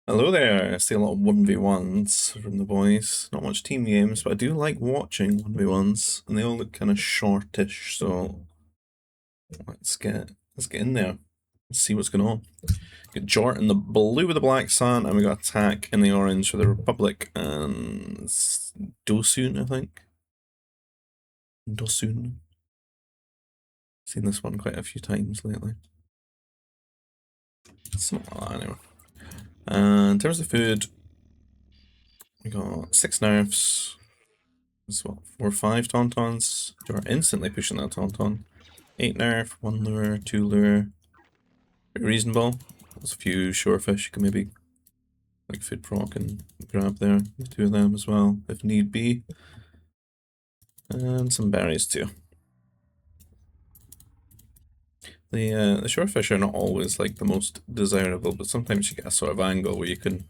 Hello there, I see a lot of 1v1s from the boys. Not much team games, but I do like watching 1v1s, and they all look kind of shortish, so let's get in there. Let's see what's going on. Got Jort in the blue with the black sun, and we got Attack in the orange for the Republic, and Dosun, I think. Dosun. Seen this one quite a few times lately. Something like that, anyway. In terms of food, we got 6 nerfs. That's what, 4 or 5 tauntauns. You're instantly pushing that tauntaun. 8 nerf, 1 lure, 2 lure. Pretty reasonable. There's a few shorefish you can maybe like food proc and grab there. The 2 of them as well, if need be. And some berries too. The shorefish are not always like the most desirable, but sometimes you get a sort of angle where you can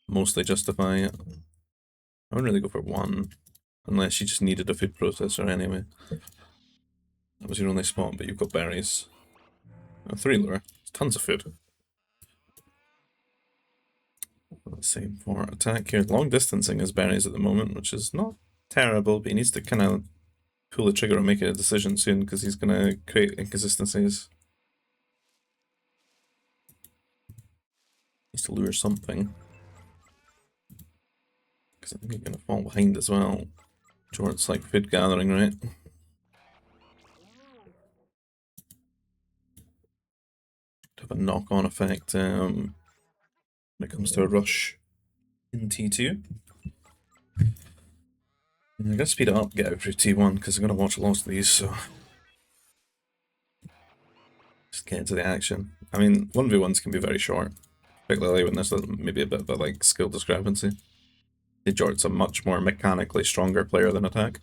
mostly justify it. I wouldn't really go for 1, unless you just needed a food processor anyway. That was your only spot, but you've got berries. 3 lure. It's tons of food. Let's see, for attack here. Long distancing is berries at the moment, which is not terrible, but he needs to kind of pull the trigger and make a decision soon, because he's going to create inconsistencies. Needs to lure something. Because I think he's going to fall behind as well. Jort's like food gathering, right? Have a knock-on effect when it comes to a rush in T2. I'm going to speed it up, get out through T1, because I'm going to watch a lot of these, so... Just get into the action. I mean, 1v1s can be very short, particularly when there's maybe a bit of a like skill discrepancy. Jort's a much more mechanically stronger player than Attack.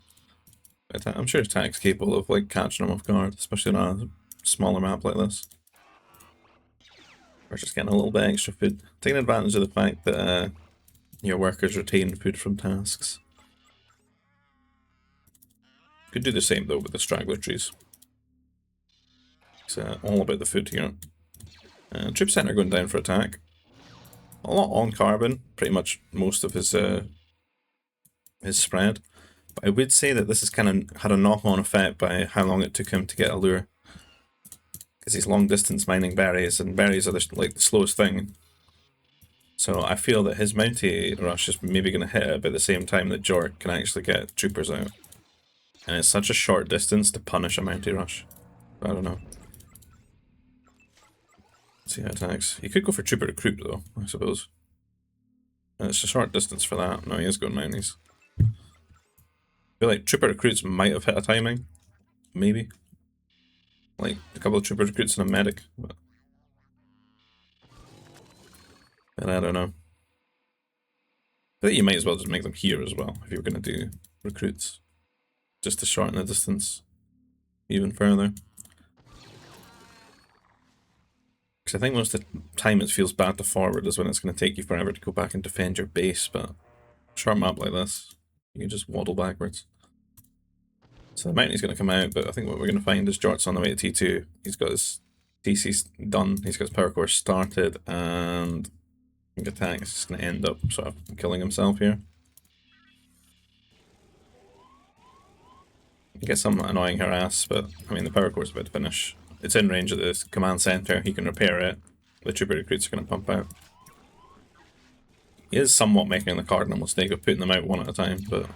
I'm sure Attack's capable of like catching him off guard, especially on a smaller map like this. Or just getting a little bit extra food. Taking advantage of the fact that your workers retain food from tasks. Could do the same though with the straggler trees. It's all about the food here. Troop center going down for Attack. A lot on carbon, pretty much most of his spread. But I would say that this has kind of had a knock-on effect by how long it took him to get a lure. Because he's long-distance mining berries, and berries are the slowest thing. So I feel that his Mountie rush is maybe going to hit at about the same time that Jort can actually get troopers out. And it's such a short distance to punish a Mountie rush. I don't know. Let's see how it attacks. He could go for trooper recruit though, I suppose. And it's a short distance for that. No, he is going Mounties. I feel like trooper recruits might have hit a timing. Maybe. Like a couple of trooper recruits and a medic. But I don't know. I think you might as well just make them here as well, if you were going to do recruits. Just to shorten the distance even further. Because I think most of the time it feels bad to forward is when it's going to take you forever to go back and defend your base, but short map like this, you can just waddle backwards. So the Mountie's going to come out, but I think what we're going to find is Jort's on the way to T2. He's got his DC done, he's got his power core started, and I think Attack is just going to end up sort of killing himself here. He gets some annoying harass, but I mean the power core's about to finish. It's in range of the command center, he can repair it. The trooper recruits are going to pump out. He is somewhat making the cardinal mistake of putting them out one at a time, but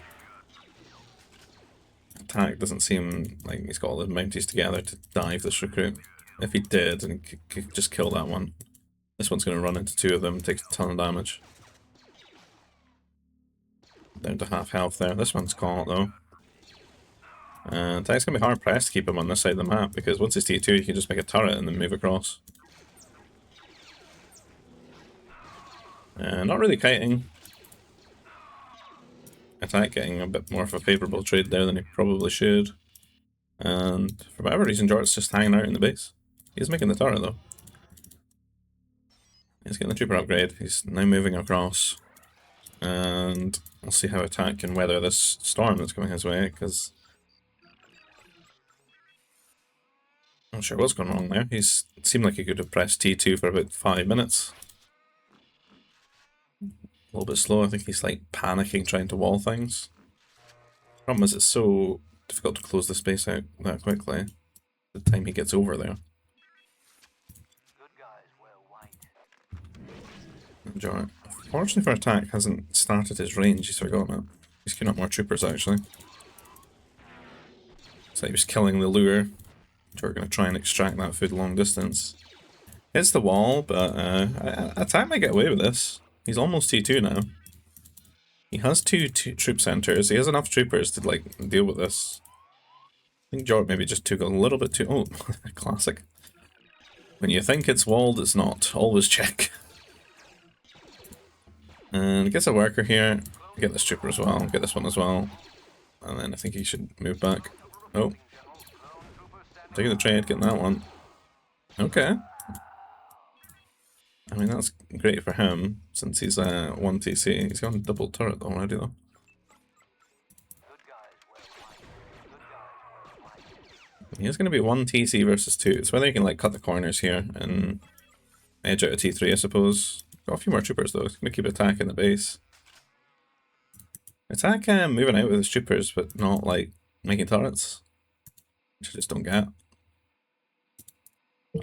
Attack doesn't seem like he's got all the Mounties together to dive this recruit. If he did, and he could just kill that one. This one's going to run into 2 of them and takes a ton of damage. Down to half health there. This one's caught though. And it's going to be hard pressed to keep him on this side of the map, because once he's T2 you can just make a turret and then move across. Not really kiting. Attack getting a bit more of a favourable trade there than he probably should. And for whatever reason Jort's just hanging out in the base. He's making the turret though. He's getting the trooper upgrade, he's now moving across. And we'll see how Attack can weather this storm that's coming his way, because I'm not sure what's going wrong there. It seemed like he could have pressed T2 for about 5 minutes. little bit slow. I think he's like panicking trying to wall things. Problem is it's so difficult to close the space out that quickly. The time he gets over there. Jort, fortunately for attack, hasn't started his range. He's forgotten it. He's queuing up more troopers actually. So he was killing the lure. Jort gonna try and extract that food long distance. Hits the wall, but attack might get away with this. He's almost T2 now. He has two troop centers. He has enough troopers to like deal with this. I think Jort maybe just took a little bit too. Oh, classic. When you think it's walled, it's not. Always check. And gets a worker here. Get this trooper as well. Get this one as well. And then I think he should move back. Oh. Taking the trade, getting that one. Okay. I mean, that's great for him, since he's 1 TC. He's got a double turret already, though. He is going to be 1 TC versus 2. It's whether he can, like, cut the corners here and edge out a T3, I suppose. Got a few more troopers, though. He's going to keep attacking the base. Attack moving out with his troopers, but not, like, making turrets. Which I just don't get.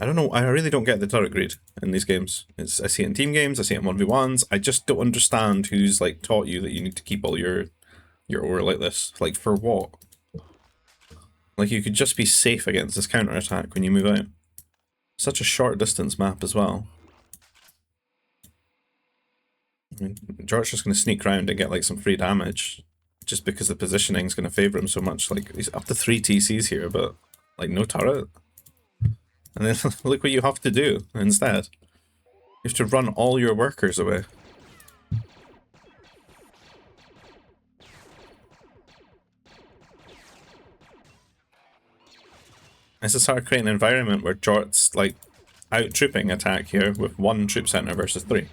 I don't know, I really don't get the turret greed in these games. I see it in team games, I see it in 1v1s, I just don't understand who's like taught you that you need to keep all your ore like this. Like, for what? Like, you could just be safe against this counter-attack when you move out. Such a short distance map as well. I mean, Jort's just going to sneak around and get like some free damage, just because the positioning's going to favour him so much. Like, he's up to 3 TCs here, but like no turret. And then look what you have to do instead. You have to run all your workers away. This is how to create an environment where Jort's like out-trooping attack here with 1 troop center versus 3.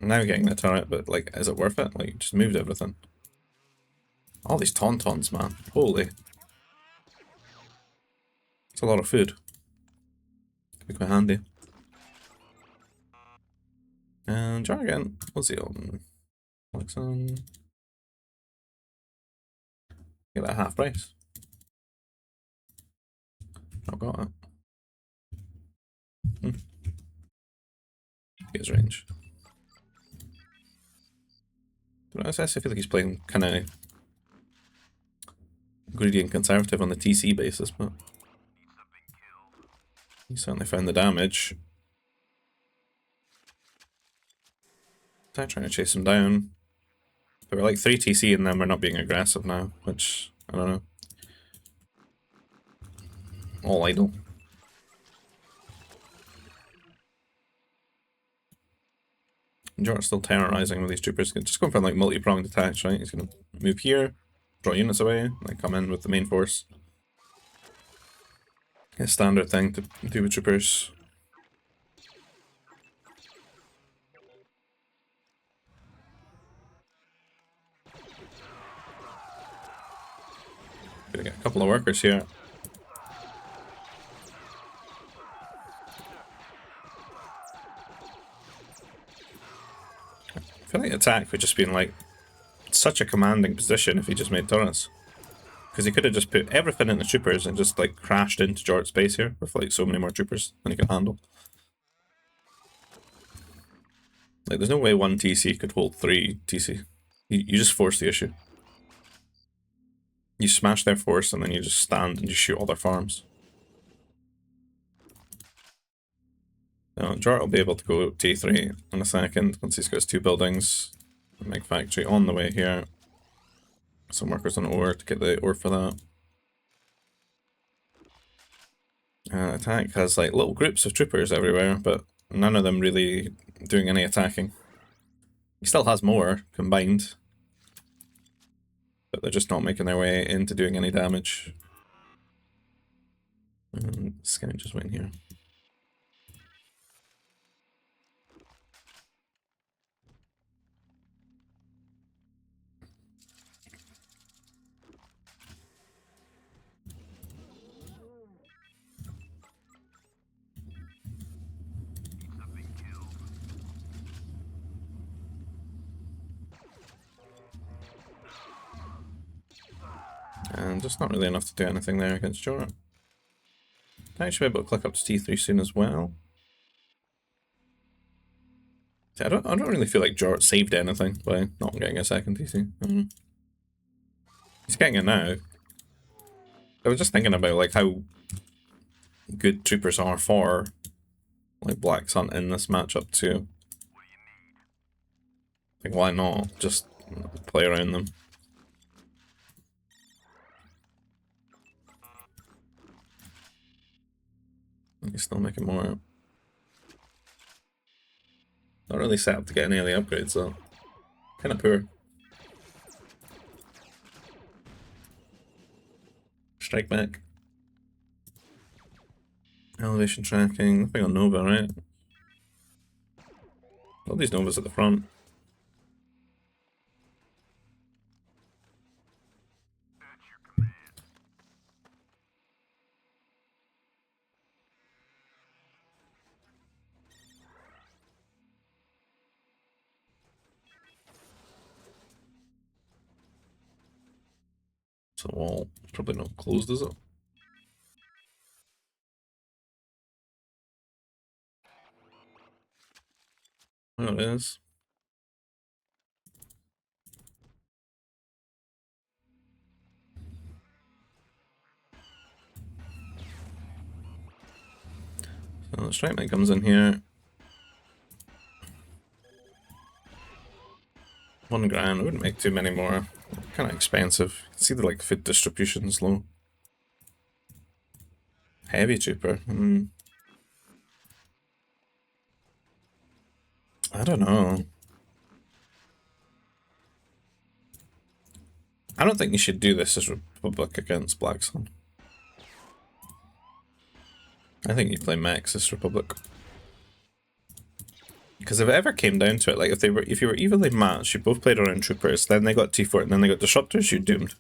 Now getting the turret, but like, is it worth it? Like, just moved everything. All these tauntauns, man. Holy. It's a lot of food. Could be quite handy. And Jort again. What's he on? Get that half price. Not got it. Get his range. But I feel like he's playing kind of greedy and conservative on the TC basis, but he certainly found the damage. I'm trying to chase him down. There were like 3 TC and then we're not being aggressive now, which, I don't know. All idle. Jort's still terrorizing with these troopers. Just going for like multi-pronged attacks, right? He's going to move here, draw units away, like come in with the main force. A standard thing to do with troopers. Gonna get a couple of workers here. I feel like attack would just be in like such a commanding position if he just made turrets. Because he could have just put everything in the troopers and just like crashed into Jort's base here with like so many more troopers than he could handle. Like, there's no way 1 TC could hold 3 TC. You just force the issue. You smash their force and then you just stand and you shoot all their farms. Now, Jort will be able to go T3 in a second once he's got his 2 buildings. Make factory on the way here. Some workers on ore to get the ore for that. Attack has like little groups of troopers everywhere, but none of them really doing any attacking. He still has more combined, but they're just not making their way into doing any damage. And this guy just went here. And just not really enough to do anything there against Jort. I should be able to click up to T3 soon as well. See, I don't really feel like Jort saved anything by not getting a second T3. He's getting it now. I was just thinking about like how good troopers are for like Black Sun in this matchup too. Like why not just play around them? He's still making more. Not really set up to get any of the upgrades though. Kind of poor. Strike back. Elevation tracking. Nothing on Nova, right? All these Novas at the front. So wall probably not closed, is it? Oh, it is. So the strike knight comes in here. $1 grand. I wouldn't make too many more. Kind of expensive. You can see the like food distribution's low. Heavy trooper. I don't know. I don't think you should do this as Republic against Black Sun. I think you play Max as Republic. Because if it ever came down to it, like if you were evenly matched, you both played around troopers, then they got T4 and then they got disruptors, you're doomed.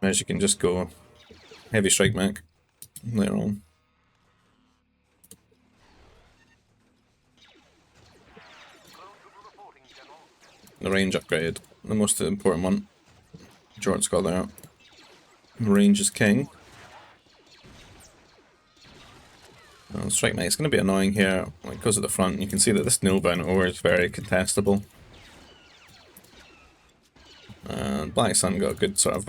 Whereas you can just go heavy strike mech later on. The range upgrade, the most important one. Jort's got there. Range is king. Strike Knight's going to be annoying here. When it goes at the front, you can see that this Nova and Ore is very contestable. And Black Sun got a good sort of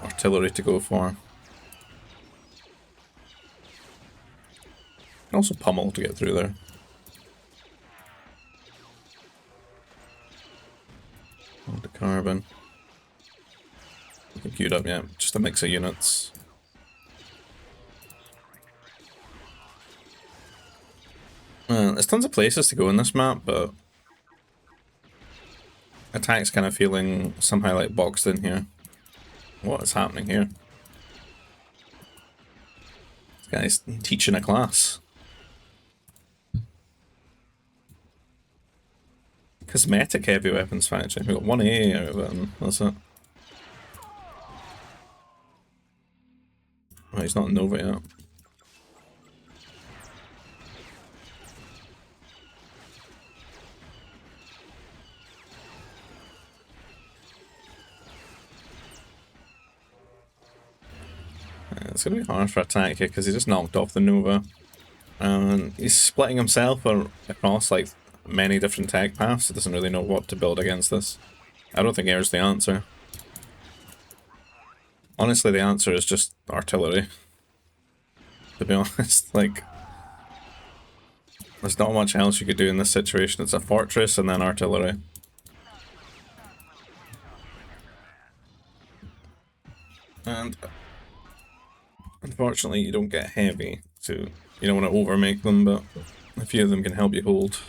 artillery to go for. And also pummel to get through there. The carbon. Queued up, yeah. Just a mix of units. There's tons of places to go in this map, but attack's kind of feeling somehow like boxed in here. What is happening here? This guy's teaching a class. Cosmetic heavy weapons factory. We got 1A out of it, and that's it. Oh, he's not Nova yet. It's going to be hard for attack here because he just knocked off the Nova. And he's splitting himself across like many different tech paths. He doesn't really know what to build against this. I don't think air's the answer. Honestly, the answer is just artillery. To be honest, like, there's not much else you could do in this situation. It's a fortress and then artillery. And unfortunately, you don't get heavy, so you don't want to overmake them, but a few of them can help you hold.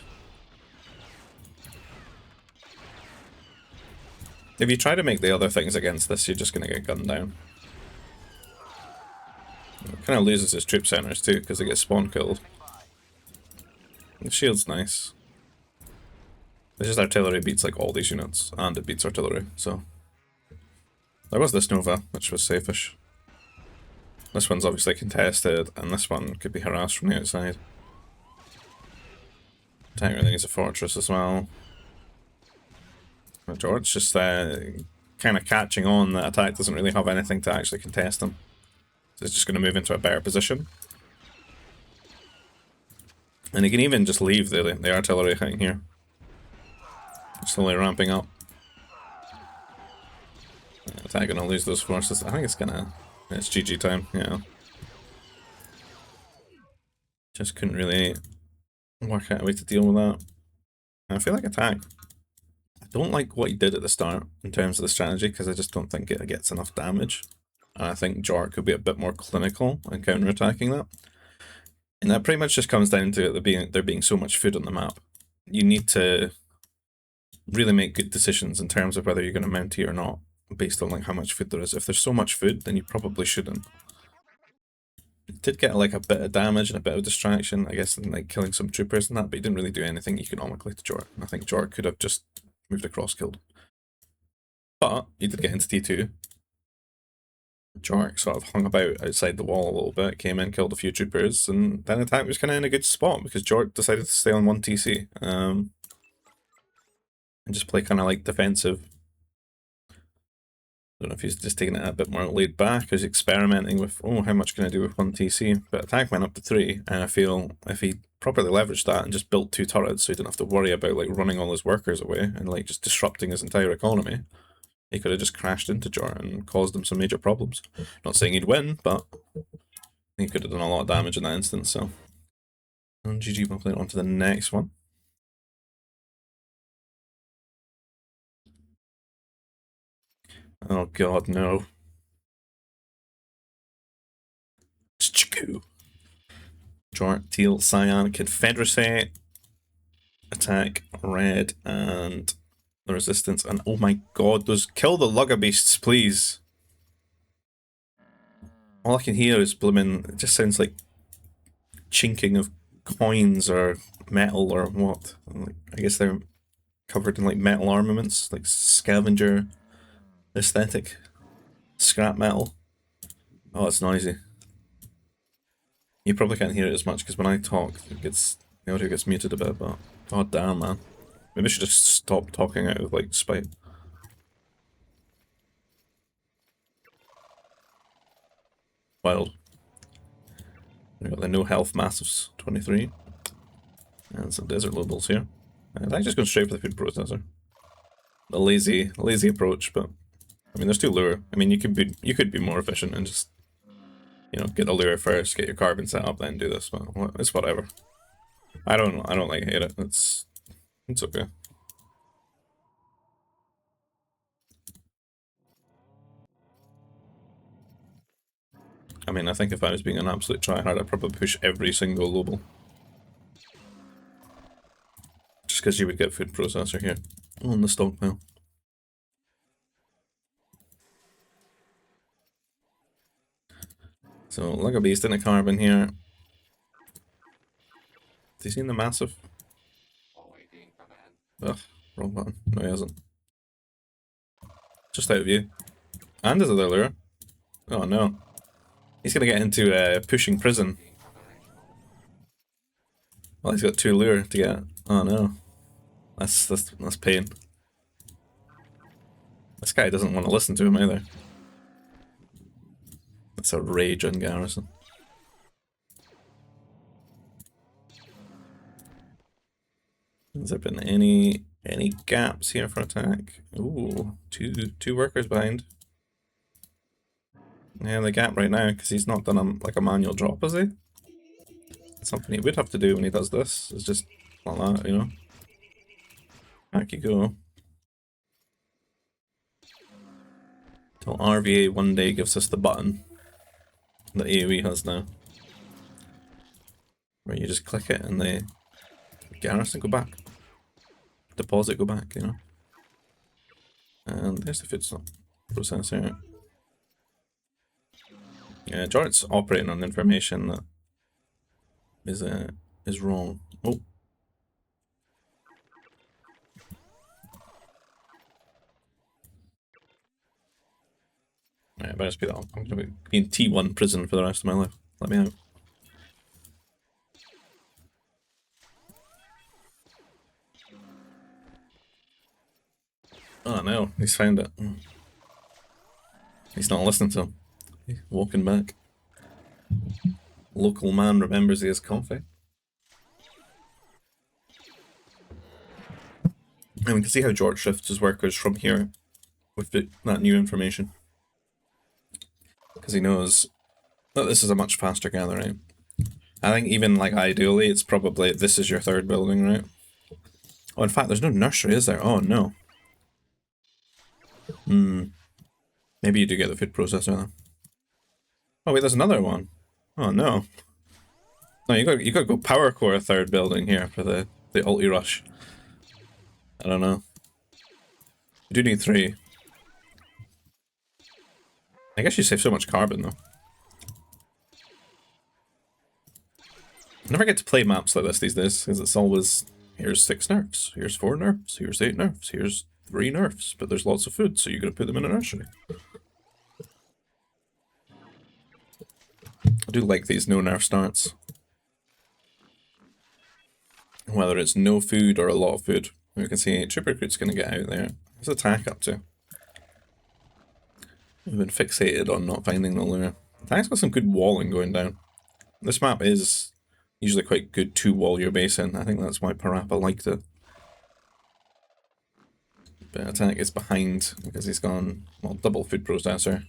If you try to make the other things against this, you're just going to get gunned down. It kind of loses his troop centers too, because they get spawn killed. The shield's nice. It's just artillery beats like all these units, and it beats artillery, so. There was this Nova, which was safe-ish. This one's obviously contested, and this one could be harassed from the outside. Tank really needs a fortress as well. Jort's just kind of catching on that attack doesn't really have anything to actually contest him. So it's just going to move into a better position. And he can even just leave the artillery thing here. Slowly ramping up. Attack gonna lose those forces. I think it's gonna... It's GG time, yeah. Just couldn't really work out a way to deal with that. And I feel like attack. I don't like what he did at the start in terms of the strategy because I just don't think it gets enough damage. And I think Jort could be a bit more clinical in counterattacking that. And that pretty much just comes down to there being so much food on the map. You need to really make good decisions in terms of whether you're going to mount here or not, based on like how much food there is. If there's so much food, then you probably shouldn't. It did get like a bit of damage and a bit of distraction, I guess, in like killing some troopers and that, but he didn't really do anything economically to Jort. And I think Jort could have just moved across, killed. But he did get into T2. Jort sort of hung about outside the wall a little bit, came in, killed a few troopers, and then attack was kind of in a good spot because Jort decided to stay on 1 TC. And just play kind of like defensive. I don't know if he's just taking it a bit more laid back, or he's experimenting with, oh, how much can I do with 1 TC? But attack went up to 3, and I feel if he properly leveraged that and just built 2 turrets so he didn't have to worry about like running all his workers away and like just disrupting his entire economy, he could have just crashed into Jort and caused him some major problems. Not saying he'd win, but he could have done a lot of damage in that instance, so. And GG, we'll play it on to the next one. Oh god, no. It's Jakku. Jort, teal, cyan, Confederacy. Attack, red, and the resistance. And oh my god, those kill the lugger beasts, please. All I can hear is blooming, it just sounds like chinking of coins or metal or what. Like, I guess they're covered in like metal armaments, like scavenger aesthetic. Scrap metal. Oh, it's noisy. You probably can't hear it as much because when I talk, the audio gets muted a bit, but god damn, man. Maybe I should just stop talking out of like spite. Wild. We got the no health massives, 23. And some desert lobels here. And I'm just going straight for the food processor. The lazy approach, but I mean there's 2 lure. I mean you could be more efficient and just, you know, get the lure first, get your carbon set up, then do this, but it's whatever. I don't like hate it. It's okay. I mean, I think if I was being an absolute tryhard, I'd probably push every single lobel. Just because you would get food processor here on the stockpile. So, like a beast in a carbon here. Have you seen the massive? Ugh, wrong button. No, he hasn't. Just out of view. And his other lure. Oh no. He's gonna get into pushing prison. Well, he's got 2 lure to get. Oh no. That's pain. This guy doesn't want to listen to him either. That's a rage on Garrison. Has there been any gaps here for attack? Ooh, two workers behind. Yeah, the gap right now because he's not done like a manual drop, has he? Something he would have to do when he does this is just like that, you know. Back you go. Till RVA one day gives us the button that AoE has now, where you just click it and the garrison go back, deposit go back, you know. And there's the food stop processor. Yeah, Jort's operating on information that is wrong. Oh. Right, I better speed that up. I'm gonna be in T1 prison for the rest of my life. Let me out. Oh no, he's found it. He's not listening to him. He's walking back. Local man remembers he has coffee. And we can see how Jort shifts his workers from here with that new information. Because he knows that this is a much faster gathering. I think even like ideally it's probably this is your third building, right? Oh, in fact there's no nursery, is there? Oh no. Maybe you do get the food processor then. Oh wait, there's another one. Oh no. No, you got to go power core a third building here for the ulti rush. I don't know. You do need 3. I guess you save so much carbon though. I never get to play maps like this these days, because it's always, here's 6 nerfs, here's 4 nerfs, here's 8 nerfs, here's 3 nerfs, but there's lots of food, so you're gonna put them in a nursery. I do like these no nerf starts. Whether it's no food or a lot of food. You can see Trooper Recruit's gonna get out there. What's attack up to? We've been fixated on not finding the lure. Attack's got some good walling going down. This map is usually quite good to wall your base in. I think that's why Parappa liked it. But attack is behind because he's gone, well, double food processor.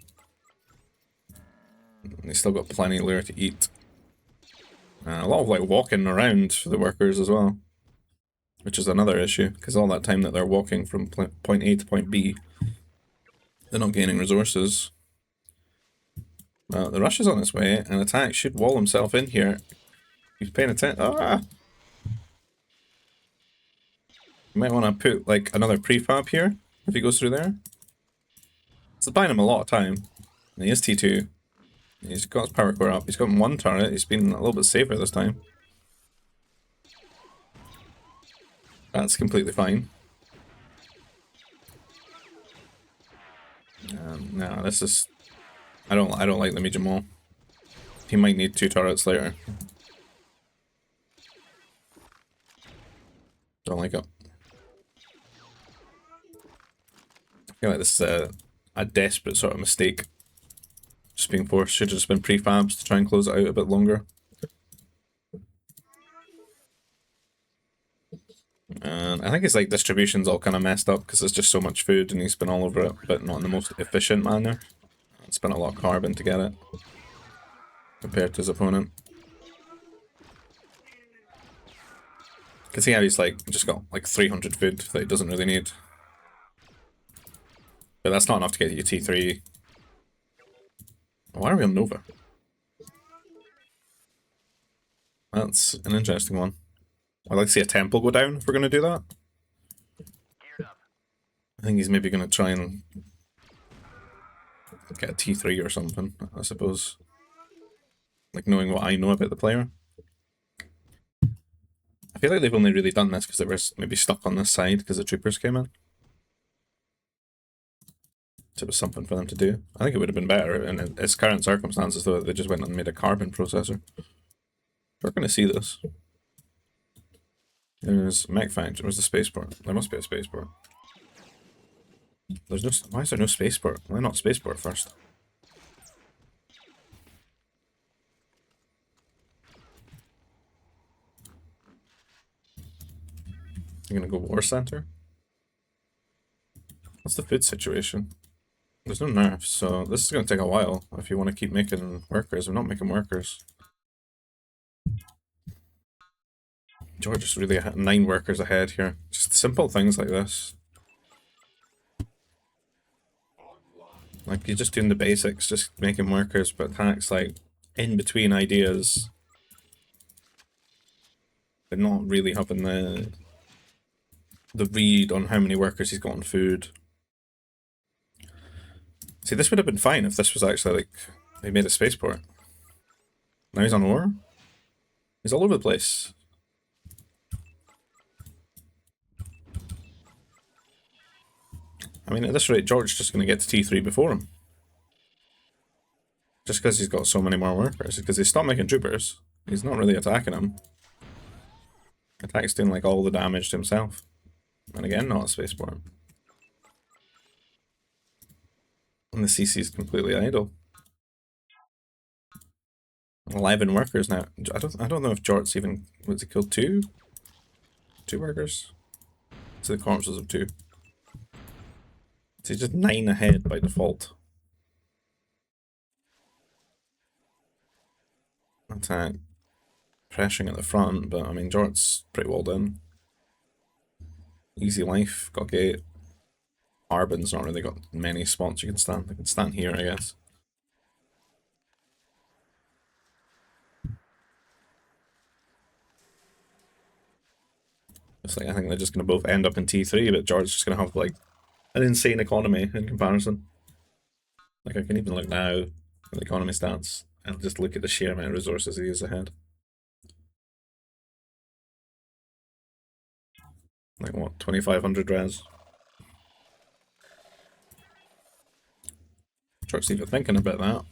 And he's still got plenty of lure to eat. A lot of like walking around for the workers as well. Which is another issue, because all that time that they're walking from point A to point B, they're not gaining resources. The rush is on its way, and attack should wall himself in here. He's paying attention. Ah! You might want to put like another prefab here if he goes through there. It's buying him a lot of time. And he is T2. He's got his power core up. He's got 1 turret. He's been a little bit safer this time. That's completely fine. No, this is. I don't like the medium wall. He might need 2 turrets later. Don't like it. I feel like this is a desperate sort of mistake. Just being forced. Should have just been prefabs to try and close it out a bit longer. And I think his like distribution's all kind of messed up because there's just so much food and he's been all over it, but not in the most efficient manner. Spent a lot of carbon to get it compared to his opponent. Can see how he's like just got like 300 food that he doesn't really need. But that's not enough to get you T3. Why are we on Nova? That's an interesting one. I'd like to see a temple go down if we're going to do that. I think he's maybe going to try and get a T3 or something, I suppose. Like knowing what I know about the player. I feel like they've only really done this because they were maybe stuck on this side because the troopers came in. So it was something for them to do. I think it would have been better in its current circumstances though, they just went and made a carbon processor. We're going to see this. There's mech factory. Where's the spaceport? There must be a spaceport. There's no. Why is there no spaceport? Why not spaceport first? You're gonna go war center? What's the food situation? There's no nerfs, so this is gonna take a while if you want to keep making workers. We're not making workers. George is really 9 workers ahead here. Just simple things like this. Like, you're just doing the basics, just making workers, but attacks, like, in between ideas. They're not really having the read on how many workers he's got on food. See, this would have been fine if this was actually, like, they made a spaceport. Now he's on ore? He's all over the place. I mean, at this rate, George's just going to get to T3 before him. Just because he's got so many more workers. Because he's stopped making troopers. He's not really attacking him. Attack's doing like all the damage to himself. And again, not a spaceport. And the CC is completely idle. 11 workers now. I don't know if Jort's even, was he killed 2? 2 workers? To the corpses of 2. So he's just 9 ahead by default. Attack. Pressuring at the front, but I mean Jort's pretty well done. Easy life, got gate. Arbin's not really got many spots you can stand. I can stand here, I guess. It's like I think they're just gonna both end up in T3, but Jort's just gonna have like an insane economy in comparison. Like I can even look now at the economy stats and just look at the sheer amount of resources he has ahead. Like what, 2500 res? Jort's even thinking about that.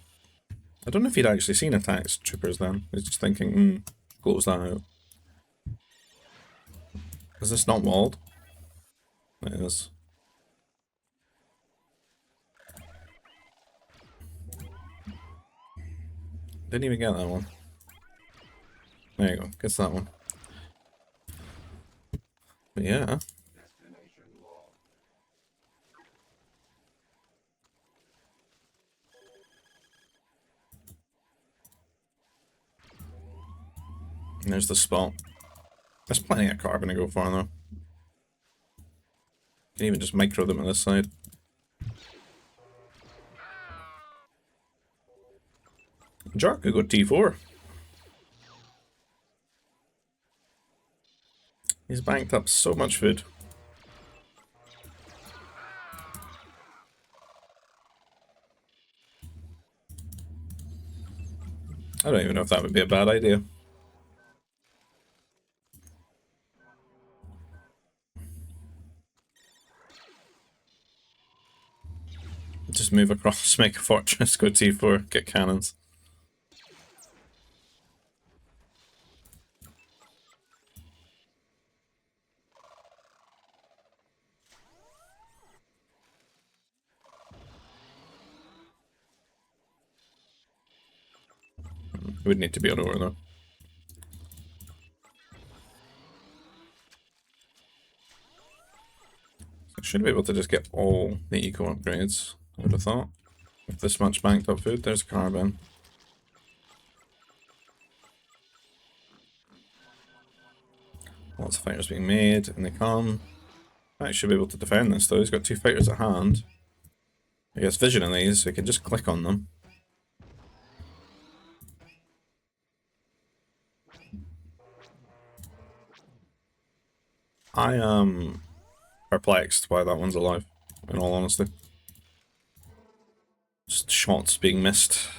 I don't know if he'd actually seen attacks troopers then. He's just thinking, close that out. Is this not walled? It is. Didn't even get that one. There you go, gets that one. But yeah. And there's the spot. There's plenty of carbon to go for though. Can even just micro them on this side. Jort could go T4. He's banked up so much food. I don't even know if that would be a bad idea. Just move across, make a fortress, go T4, get cannons. Would need to be on over though. I should be able to just get all the eco upgrades, I would have thought. With this much banked up food, there's carbon. Lots of fighters being made, and they come. I should be able to defend this though, he's got 2 fighters at hand. I guess vision in these, so we can just click on them. I am perplexed why that one's alive, in all honesty. Just shots being missed.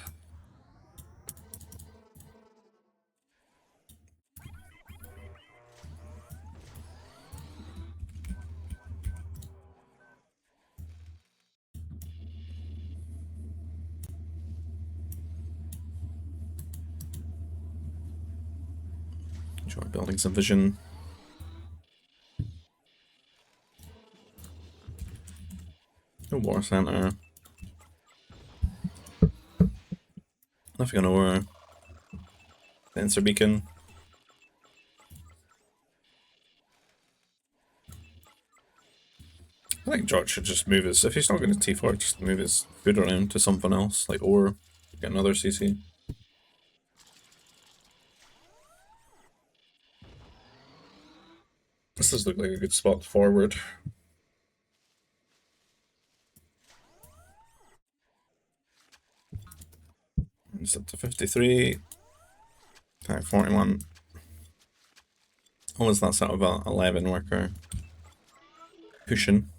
Sure, building some vision. No war center. Nothing on over. Sensor beacon. I think Jort should just move his, if he's not going to T4, just move his food around to something else, like ore, get another CC. This does look like a good spot forward. It's up to 53. Attack 41. Almost that's out of a 11 worker. Pushing.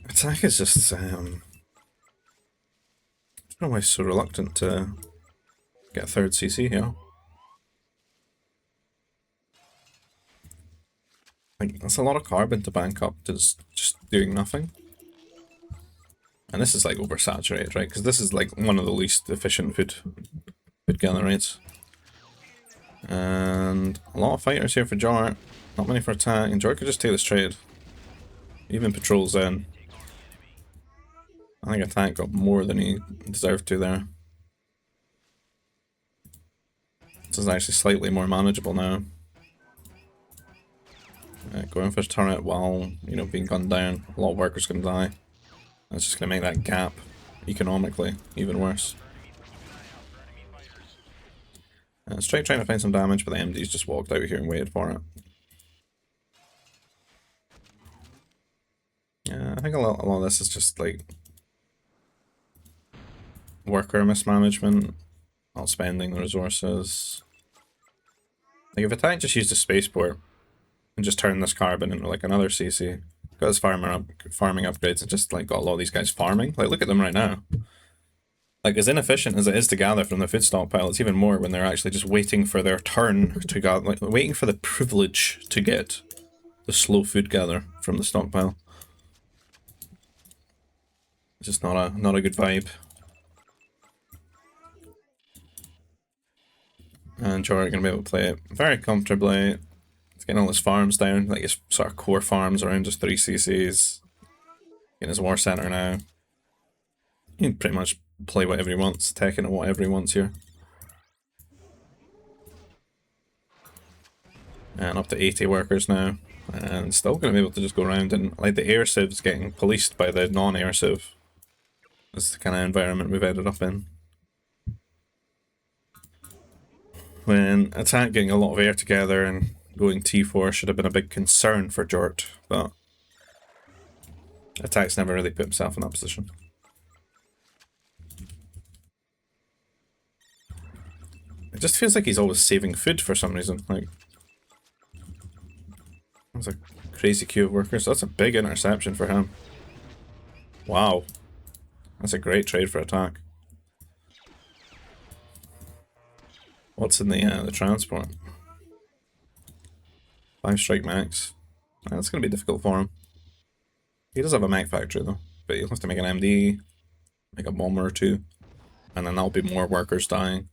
Attack is just, I don't know why he's so reluctant to get a 3rd CC here. Like, that's a lot of carbon to bank up to just doing nothing. And this is like oversaturated, right? Because this is like one of the least efficient food generates. And a lot of fighters here for Jort. Not many for attack, and Jort could just take this trade. Even patrols in. I think attack got more than he deserved to there. This is actually slightly more manageable now. Going for his turret while, you know, being gunned down. A lot of workers can die. That's just going to make that gap economically even worse. Straight trying to find some damage, but the MD's just walked out here and waited for it. Yeah, I think a lot of this is just like worker mismanagement, not spending the resources. Like if attack just used a spaceport and just turned this carbon into like another CC, got his farming upgrades and just like got a lot of these guys farming. Like look at them right now. Like as inefficient as it is to gather from the food stockpile, it's even more when they're actually just waiting for their turn to gather, like waiting for the privilege to get the slow food gather from the stockpile. It's just not a good vibe. And Jort gonna be able to play it very comfortably. He's getting all his farms down, like his sort of core farms around just 3 CCs. Getting his war center now. He can pretty much play whatever he wants, taking it whatever he wants here. And up to 80 workers now. And still gonna be able to just go around and like the air civ's getting policed by the non-air civ. That's the kind of environment we've ended up in. When attack getting a lot of air together and going T4 should have been a big concern for Jort, but attack's never really put himself in that position. It just feels like he's always saving food for some reason. Like, that's a crazy queue of workers. That's a big interception for him. Wow, that's a great trade for attack. What's in the transport? 5 strike max. That's going to be difficult for him. He does have a mech factory though, but he'll have to make an MD, make a bomber or 2, and then that'll be more workers dying.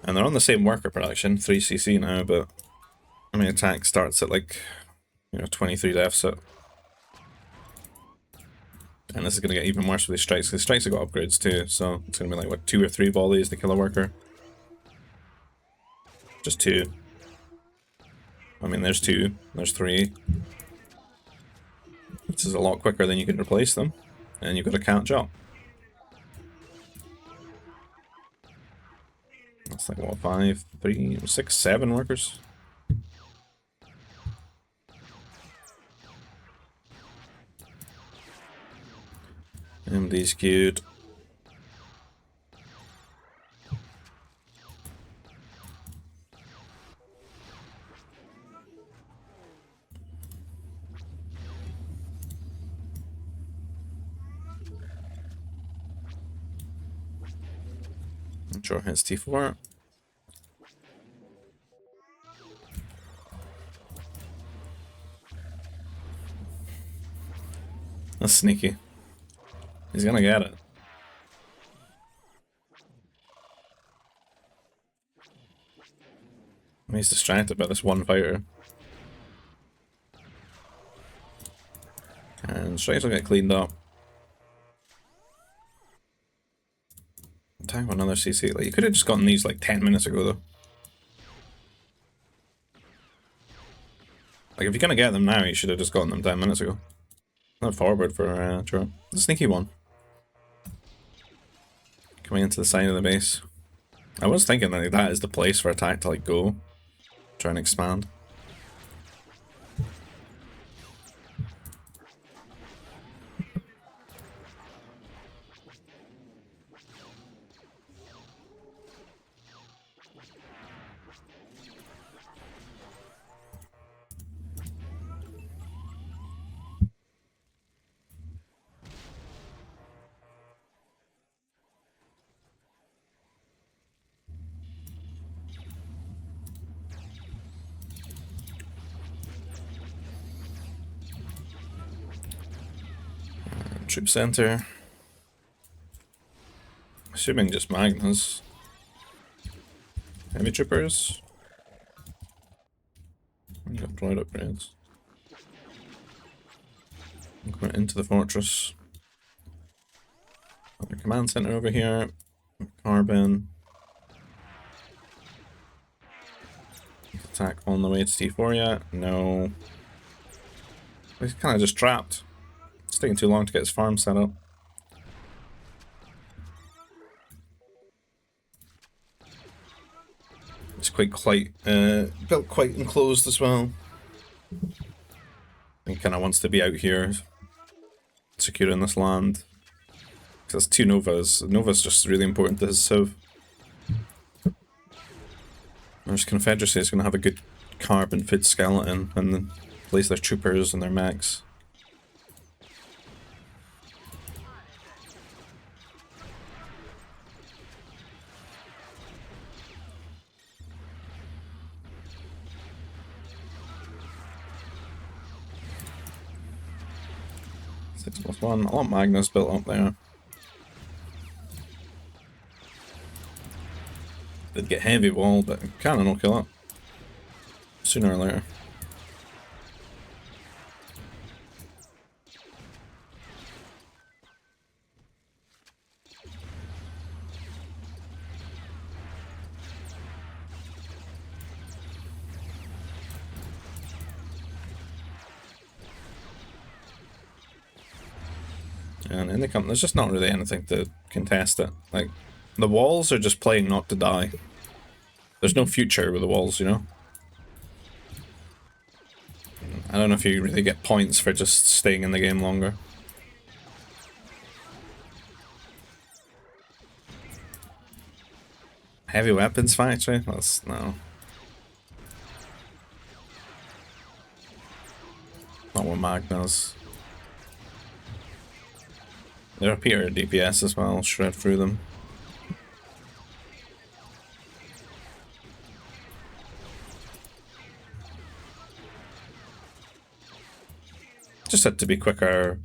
And they're on the same worker production, 3cc now, but I mean attack starts at like, you know, 23 deficit. And this is going to get even worse with these strikes, because strikes have got upgrades too, so it's going to be like, what, 2 or 3 volleys to kill a worker? Just 2. I mean, there's 2, there's 3. This is a lot quicker than you can replace them, and you've got to catch up. That's like, what, 5, 3, 6, 7 workers? MD's queued. Jort hits T4. That's sneaky. He's gonna get it. He's distracted by this one fighter. And strikes will get cleaned up. Time for another CC. Like, you could have just gotten these like 10 minutes ago though. Like if you're gonna get them now, you should have just gotten them 10 minutes ago. Not forward for Jort. The sneaky one. Coming into the side of the base. I was thinking that that is the place for attack to like go. Try and expand. Troop center. Assuming just Magnus. Yeah, Heavy troopers. We got droid upgrades. Going into the fortress. Got the command center over here. Carbon. Attack on the way to T4 yet? No. He's kind of just trapped. It's taking too long to get his farm set up. It's quite built quite enclosed as well. He kind of wants to be out here, securing this land. Because there's two Novas. Nova's just really important to his Civ. There's Confederacy is going to have a good carbon fit skeleton and then place their troopers and their mechs. Six plus one. A lot of Magnus built up there. Did get heavy wall, but cannon will kill it sooner or later. And in the company, there's just not really anything to contest it. Like, the walls are just playing not to die. There's no future with the walls, you know? I don't know if you really get points for just staying in the game longer. Heavy weapons factory? That's... no. Not what Mag does. There appear DPS as well, shred through them. Just had to be quicker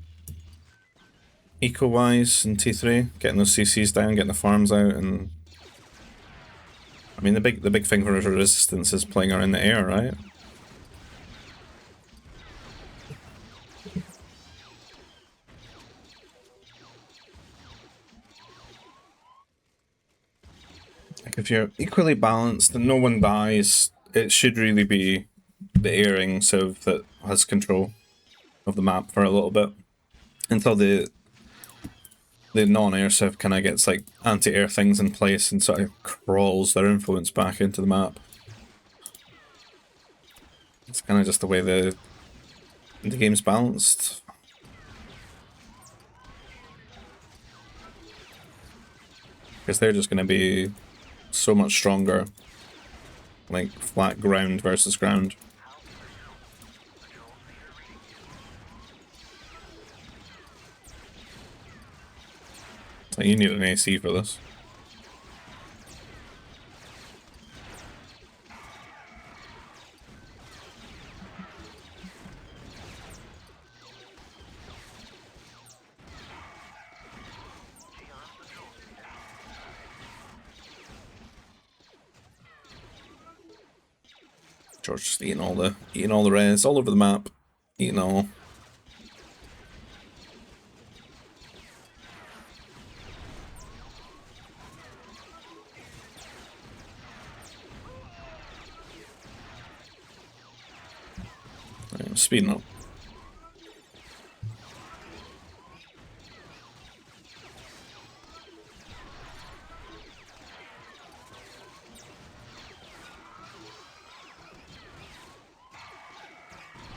eco-wise in T3, getting those CCs down, getting the farms out, and I mean the big thing for resistance is playing around the air, right? Like if you're equally balanced and no one dies, it should really be the airing Civ that has control of the map for a little bit until the non-air Civ kind of gets like anti-air things in place and sort of crawls their influence back into the map. It's kind of just the way the game's balanced. Because they're just going to be so much stronger, like flat ground versus ground. So you need an AC for this. George just eating all the res all over the map, eating all. Right, speeding up.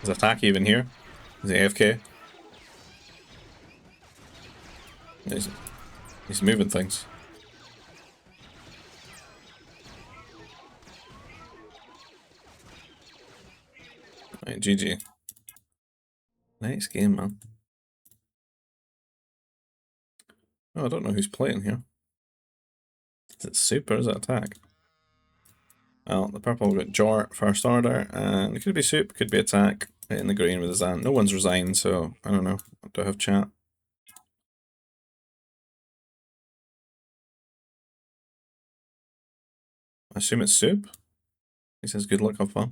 Is attack even here? Is he AFK? He's moving things. Right, GG. Nice game, man. Oh, I don't know who's playing here. Is it Soup or is it Attack? Well, the purple got Jort, First Order, and it could be Soup, could be Attack. In the green with his aunt. No one's resigned, so I don't know. I don't have chat. I assume it's soup. He says good luck, have fun.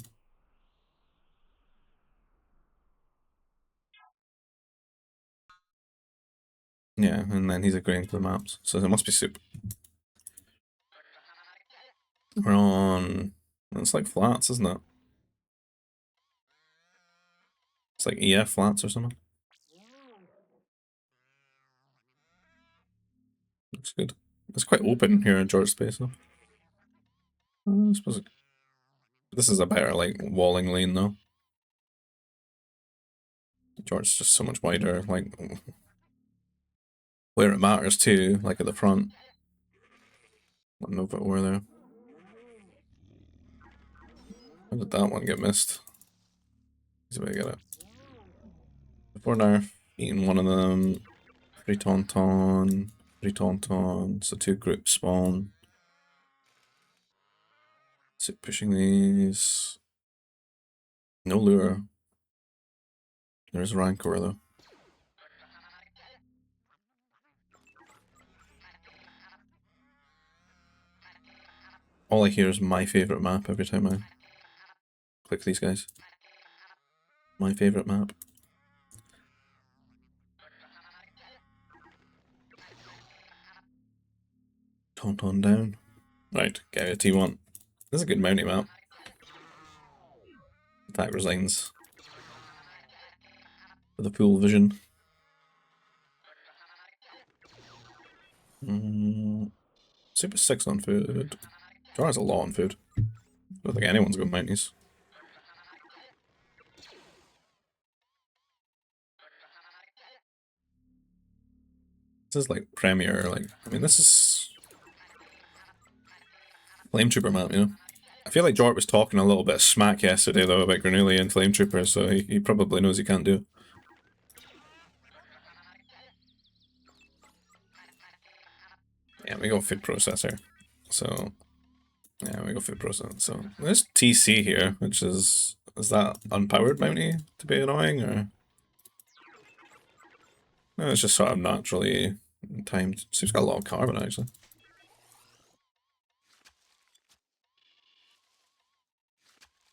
Yeah, and then he's agreeing to the maps. So it must be soup. We're on... It's like flats, isn't it? It's like EF flats or something. Looks good. It's quite open here in Jort's space, though. I suppose this is a better, like, walling lane, though. Jort's just so much wider, like, where it matters too, like at the front. I don't know if it were there. How did that one get missed? Easy way to get it. Before nerf, eating one of them. Free tauntaun, free tauntaun. So 2 groups spawn. Is it pushing these? No lure. There's Rancor though. All I hear is my favourite map every time I click these guys. My favourite map. Tauntaun down. Right, get a T1. This is a good mounty map. Attack resigns. For the pool vision. Super 6 on food. Jar has a lot on food. I don't think anyone's got mounties. This is like Premier, like, I mean, this is Flame Trooper map, you know? I feel like Jort was talking a little bit of smack yesterday, though, about Grenooli and Flame Trooper, so he probably knows he can't do. Yeah, we go food processor. So, yeah, we go food processor. So, there's TC here, which is that unpowered mountie to be annoying, or? No, it's just sort of naturally timed. Seems got a lot of carbon, actually.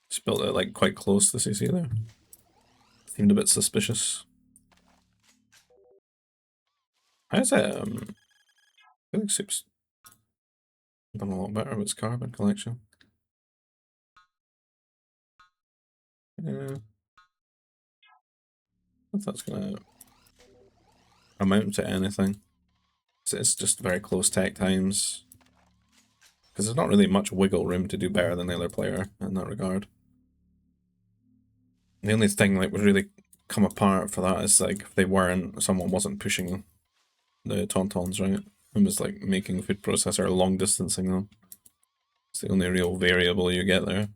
Just built it, like, quite close to the CC there. Seemed a bit suspicious. How's it, I feel like Soup's done a lot better with its carbon collection. Yeah. If that's gonna amount to anything. It's just very close tech times. Because there's not really much wiggle room to do better than the other player in that regard. The only thing like would really come apart for that is like if they weren't, someone wasn't pushing the tauntauns, right? And was like making food processor long distancing them. It's the only real variable you get there.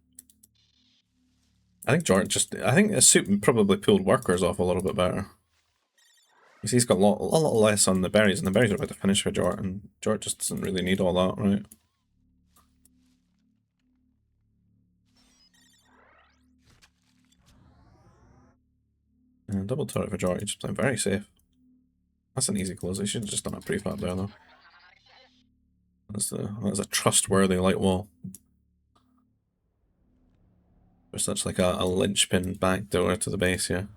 I think I think the Soup probably pulled workers off a little bit better. You see, he's got a lot less on the berries, and the berries are about to finish for Jort, and Jort just doesn't really need all that, right? And double turret for Jort, he's just playing very safe. That's an easy close. He should have just done a prefab there, though. That's a trustworthy light wall. There's such like a linchpin back door to the base here.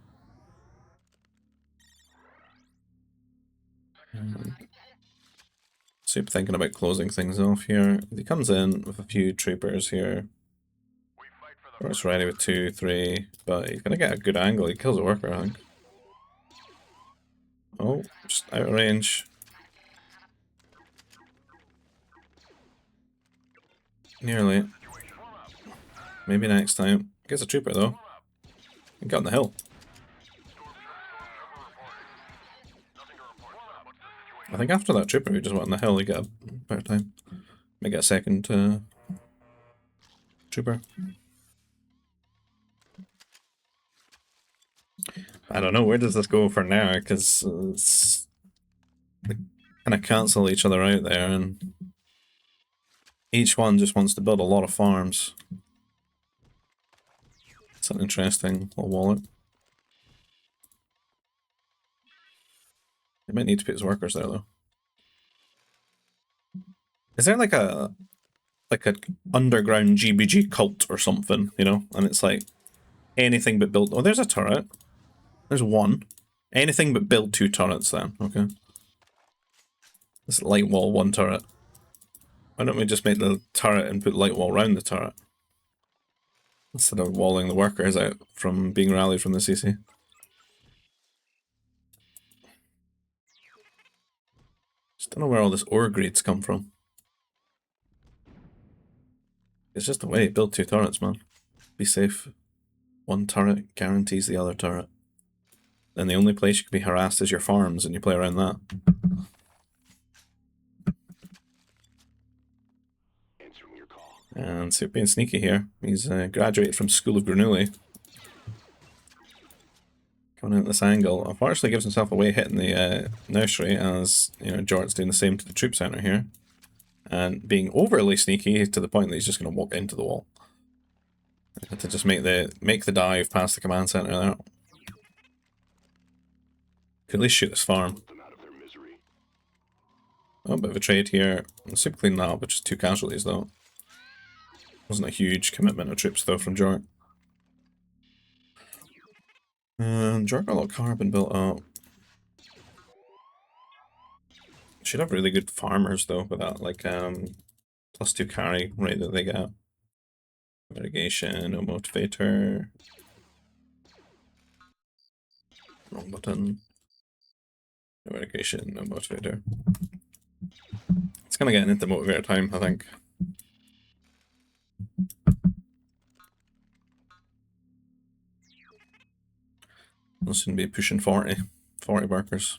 Soup thinking about closing things off here. He comes in with a few troopers here. It's ready with 2, 3, but he's gonna get a good angle. He kills a worker, I think. Oh, just out of range. Nearly. Maybe next time. Gets a trooper though. He got on the hill. I think after that trooper who just went on the hill, he got a better time. May get a second trooper. I don't know, where does this go for now? Because it's they kind of cancel each other out there, and each one just wants to build a lot of farms. It's an interesting little wallet. He might need to put his workers there though. Is there like a like an underground GBG cult or something, you know? And it's like anything but build. Oh, there's a turret. There's one. Anything but build 2 turrets then, okay? This light wall 1 turret. Why don't we just make the turret and put light wall around the turret? Instead of walling the workers out from being rallied from the CC. Just don't know where all this ore greeds come from. It's just a way. Build 2 turrets, man. Be safe. 1 turret guarantees the other turret. Then the only place you can be harassed is your farms, and you play around that. And Soup being sneaky here. He's graduated from School of Grenooli. Coming in at this angle. Unfortunately gives himself away hitting the nursery, as you know, Jort's doing the same to the troop center here. And being overly sneaky to the point that he's just going to walk into the wall. To just make the dive past the command center there. Could at least shoot this farm. Oh, a bit of a trade here. Super clean that up, which is 2 casualties though. Wasn't a huge commitment of troops though from Jort. And Jort got a lot of carbon built up. Should have really good farmers though with that, like +2 carry rate that they get. Irrigation, no motivator. Wrong button. No irrigation, no motivator. It's gonna get into motivator time, I think. We'll soon be pushing 40 workers.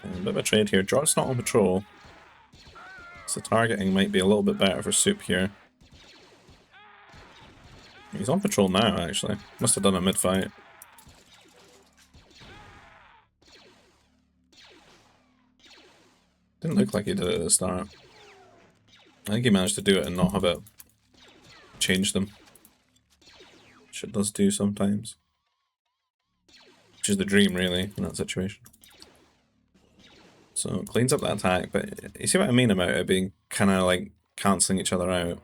A bit of a trade here. Jort's not on patrol, so targeting might be a little bit better for Soup here. He's on patrol now, actually. Must have done it mid-fight. Didn't look like he did it at the start. I think he managed to do it and not have it change them. Which it does do sometimes. Which is the dream, really, in that situation. So, cleans up that attack, but you see what I mean about it being kind of like cancelling each other out?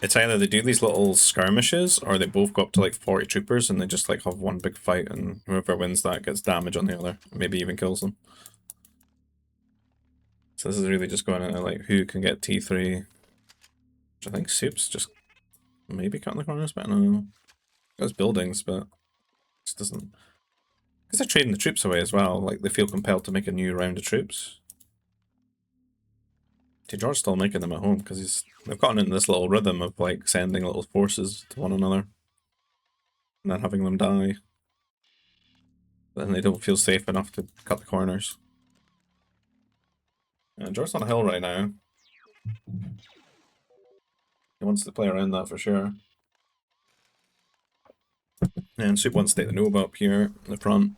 It's either they do these little skirmishes, or they both go up to like 40 troopers and they just like have one big fight, and whoever wins that gets damage on the other, maybe even kills them. So this is really just going into like who can get T3. Which I think Soup's just maybe cutting the corners, but I don't know. There's buildings, but it just doesn't. Because they're trading the troops away as well, like they feel compelled to make a new round of troops. Jort's still making them at home because they've gotten into this little rhythm of like sending little forces to one another and then having them die. But then they don't feel safe enough to cut the corners. And Jort's on a hill right now. He wants to play around that for sure. And Soup wants to take the Niboo up here in the front.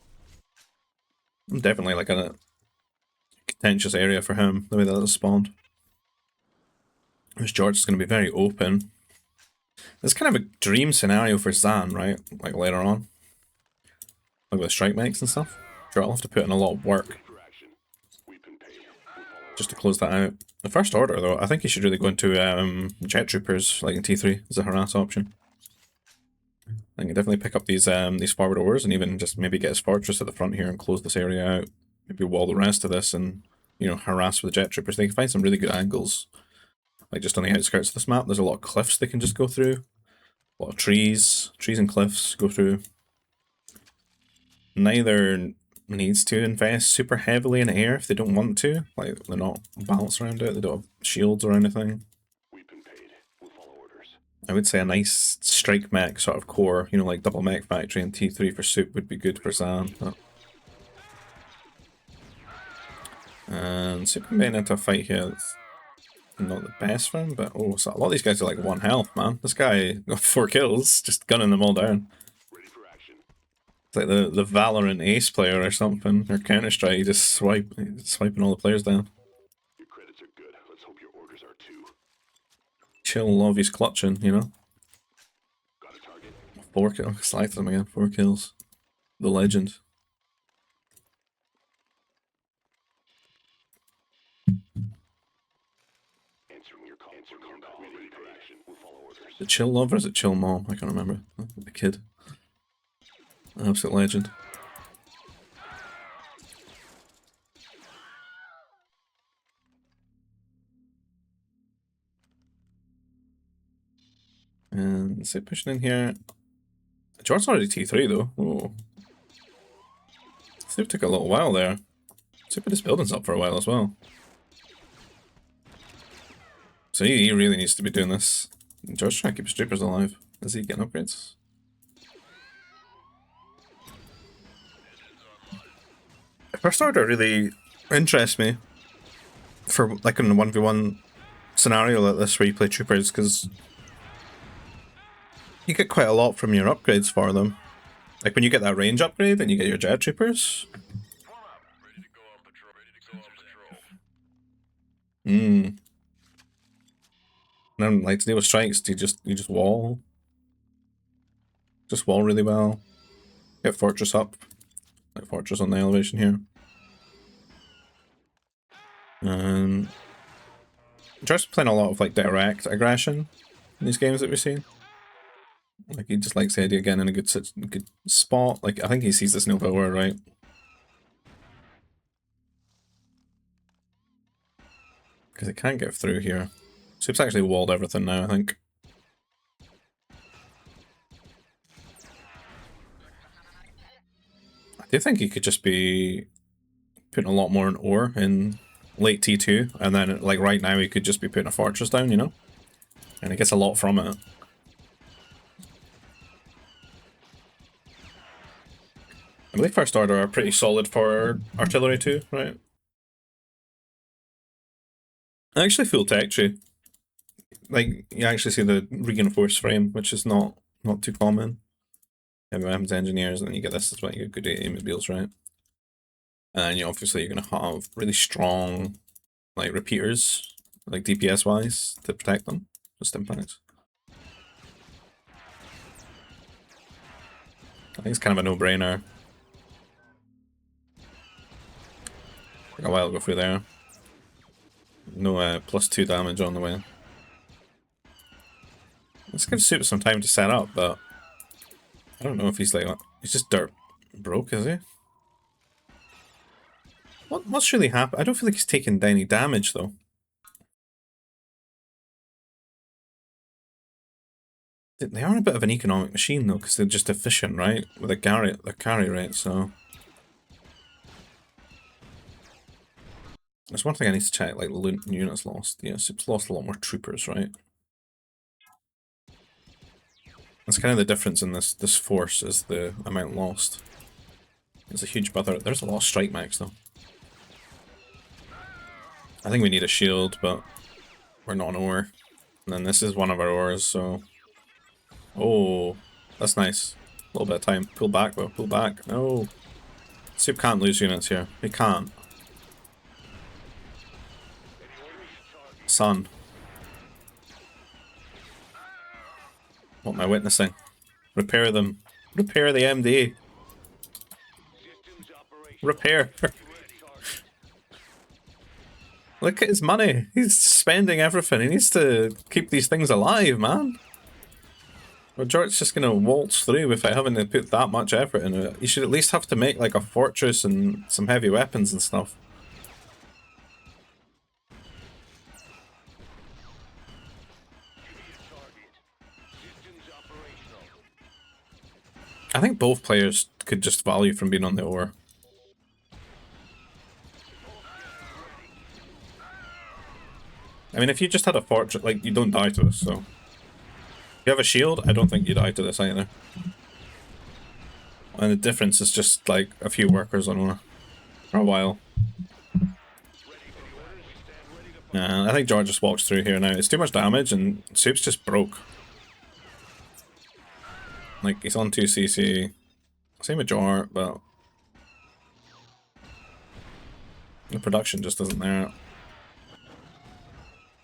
Definitely like a contentious area for him, the way that it's spawned. This Jort's going to be very open. It's kind of a dream scenario for Zan, right? Like later on. Like with strike mechs and stuff. Jort will have to put in a lot of work just to close that out. The first order though, I think he should really go into jet troopers like in T3 as a harass option. I can definitely pick up these forward ores and even just maybe get his fortress at the front here and close this area out. Maybe wall the rest of this and, you know, harass with the jet troopers. They can find some really good angles. Like just on the outskirts of this map, there's a lot of cliffs they can just go through. A lot of trees and cliffs go through. Neither needs to invest super heavily in air if they don't want to. Like, they're not balanced around it, they don't have shields or anything. I would say a nice strike mech sort of core, you know, like double mech factory and T3 for Soup would be good for Zan. But... and Soup can be into a fight here. It's not the best for him, but oh, so a lot of these guys are like 1 health, man. This guy got 4 kills, just gunning them all down. It's like the Valorant ace player or something, or Counter-Strike, just swiping all the players down. Your credits are good. Let's hope your orders are too. Chill love, he's clutching, you know? 4 kills. Selected him again. 4 kills. The legend. Is it Chill Love or is it Chill Mom? I can't remember. The kid. An absolute legend. And let's say pushing in here. Jort's already T3 though. Oh. Soup took a little while there. Soup put his buildings up for a while as well. So he really needs to be doing this. Jort's trying to keep his troopers alive. Is he getting upgrades? First Order really interests me for like in a 1v1 scenario like this where you play troopers, because you get quite a lot from your upgrades for them. Like when you get that range upgrade and you get your jet troopers. And then like to deal with strikes, you just wall. Just wall really well. Get fortress up. Like fortress on the elevation here. Just playing a lot of like direct aggression in these games that we've seen. Like he just likes the idea again in a good spot. Like I think he sees this no power, right? Because it can't get through here. Soup's actually walled everything now, I think. I do think he could just be putting a lot more in ore in late T2, and then like right now he could just be putting a fortress down, you know? And he gets a lot from it. I believe First Order are pretty solid for artillery too, right? Actually full tech tree. Like, you actually see the reinforced frame, which is not too common. Heavy weapons engineers, and then you get this as well, you get good automobiles, right? And you obviously you're gonna have really strong like repeaters, like DPS wise, to protect them. Just impacts. I think it's kind of a no-brainer. Take a while to go through there. No +2 damage on the way. This gives Soup some time to set up, but I don't know if he's like, he's just dirt broke, is he? What's really happened? I don't feel like he's taken any damage though. They are a bit of an economic machine though, because they're just efficient, right? With a carry rate, so. There's one thing I need to check, like units lost. Yeah, Soup's lost a lot more troopers, right? That's kind of the difference in this force, is the amount lost. It's a huge bother. There's a lot of strike max though. I think we need a shield, but we're not an ore. And then this is one of our ores, so... Oh, that's nice. A little bit of time. Pull back though, pull back. No. Soup can't lose units here. He can't. Son. What am I witnessing? Repair them. Repair the MD. Repair. Look at his money. He's spending everything. He needs to keep these things alive, man. Well, Jort's just gonna waltz through without having to put that much effort into it. You should at least have to make like a fortress and some heavy weapons and stuff. I think both players could just value from being on the ore. I mean, if you just had a fortress, like, you don't die to this, so... If you have a shield, I don't think you die to this either. And the difference is just, like, a few workers on ore. For a while. I think Jort just walks through here now. It's too much damage, and Soup's just broke. Like, he's on 2cc. Same with Jort, but... the production just isn't there.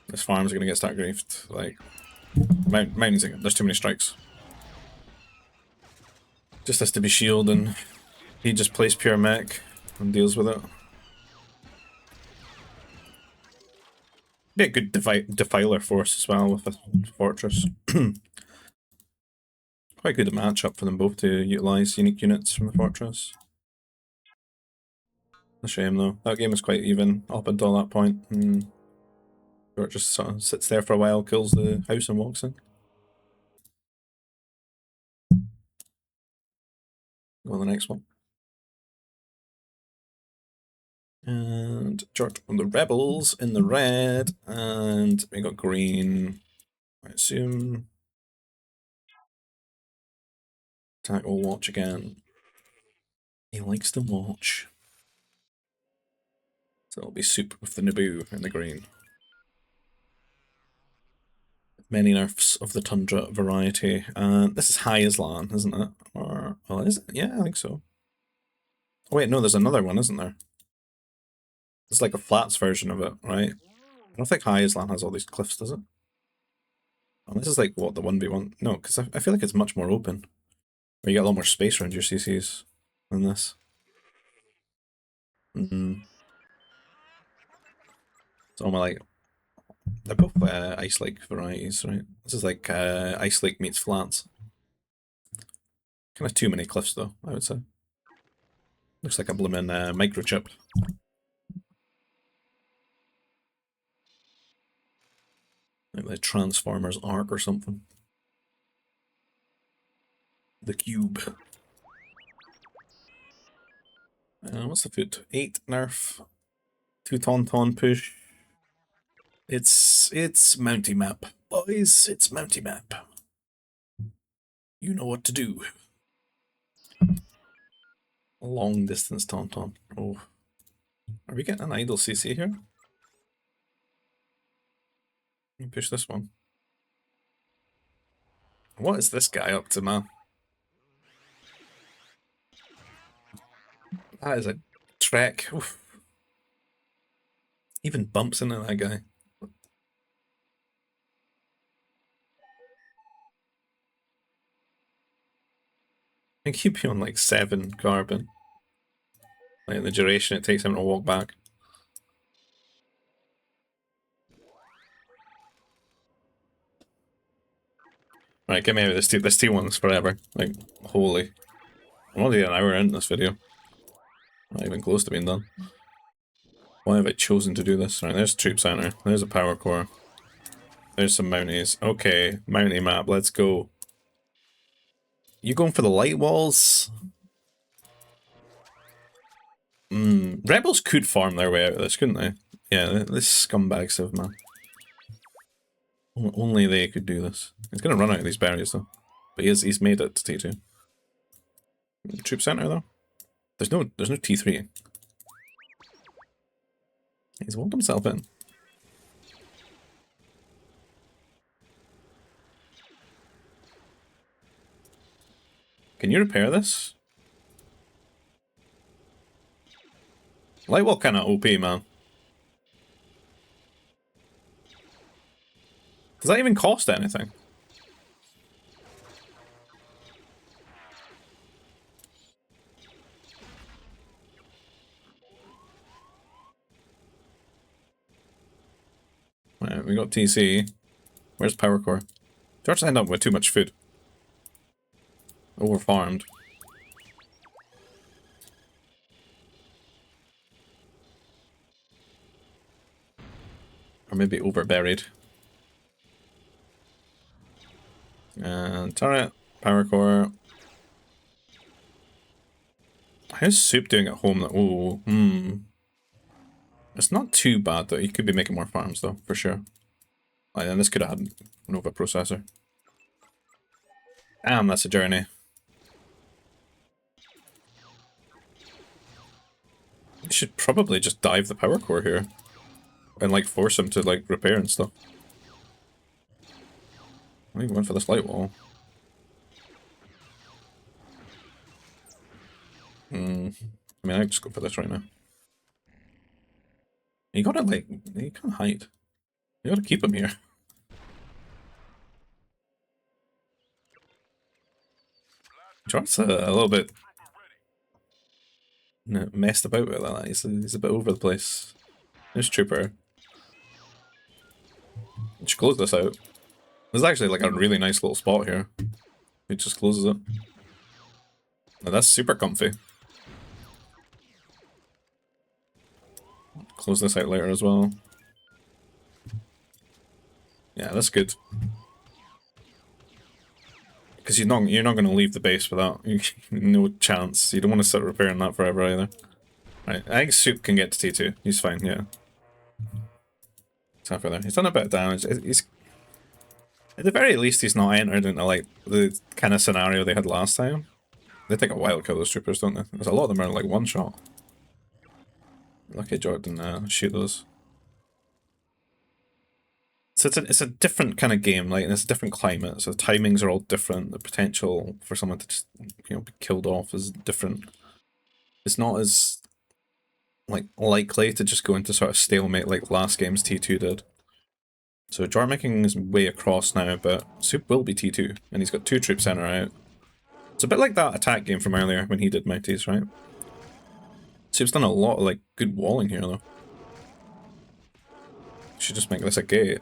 This farm's gonna get stack griefed. Like, mountains again. There's too many strikes. Just has to be shielded, and he just plays pure mech and deals with it. Be a good defiler force as well with a fortress. Quite good matchup for them both to utilise unique units from the fortress. A shame though. That game was quite even up until that point. Jort just sort of sits there for a while, kills the house and walks in. Go on the next one. And Jort on the rebels in the red, and we got green. I assume. Attack will watch again. He likes to watch. So it'll be soup with the Niboo in the green. Many nerfs of the Tundra variety. This is high Islan, isn't it? Or, oh, is it? Yeah, I think so. Oh wait, no, there's another one, isn't there? It's like a flats version of it, right? I don't think high Islan has all these cliffs, does it? Oh, this is like, what, the 1v1? No, because I feel like it's much more open. Where you get a lot more space around your CCs than this. It's almost like, they're both Ice Lake varieties, right? This is like Ice Lake meets flats. Kind of too many cliffs though, I would say. Looks like a bloomin' microchip. Like the Transformers arc or something. The cube. What's the foot? 8 nerf. 2 tauntaun push. It's Mountie map. Boys, it's Mountie map. You know what to do. Long distance tauntaun. Oh. Are we getting an idle CC here? Let me push this one. What is this guy up to, man? That is a trek. Oof. Even bumps into that guy. I keep you on like 7 carbon. Like the duration it takes him to walk back. Right, get me out of this T1's forever. Like, holy. I'm already an hour in this video. Not even close to being done. Why have I chosen to do this? Right, there's Troop Center. There's a Power Core. There's some Mounties. Okay, Mountie map, let's go. You going for the light walls? Rebels could farm their way out of this, couldn't they? Yeah, this scumbags have, man. Only they could do this. He's gonna run out of these berries though. But he's made it to T2. Troop Center though? There's no T3. He's walled himself in. Can you repair this? Lightwall kinda OP, man. Does that even cost anything? Right, we got TC. Where's Power Core? George end up with too much food. Overfarmed. Or maybe overburied. And turret, Power Core. How's Soup doing at home? Oh, It's not too bad though. He could be making more farms though, for sure. Like, and this could have had an over processor. Damn, that's a journey. You should probably just dive the Power Core here. And like force him to like repair and stuff. I think he went for this light wall. I mean, I just go for this right now. You gotta like, you can't hide. You gotta keep him here. Jort's a little bit messed about with that. He's a bit over the place. There's Trooper. Should close this out. There's actually like a really nice little spot here. It just closes it. Now that's super comfy. Close this out later as well. Yeah, that's good. Because you're not going to leave the base without no chance. You don't want to sit repairing that forever either. Right, I think Soup can get to T2. He's fine, yeah. He's halfway there. He's done a bit of damage. He's at the very least he's not entered into like the kind of scenario they had last time. They take a while to kill those troopers, don't they? There's a lot of them are like one shot. Lucky Jort didn't shoot those. So it's a different kind of game, like, and it's a different climate. So the timings are all different. The potential for someone to just, you know, be killed off is different. It's not as like likely to just go into sort of stalemate like last game's T2 did. So Jort making his way across now, but Soup will be T2, and he's got 2 troop center out. It's a bit like that attack game from earlier when he did Mounties, right? Soup's done a lot of like good walling here though. Should just make this a gate.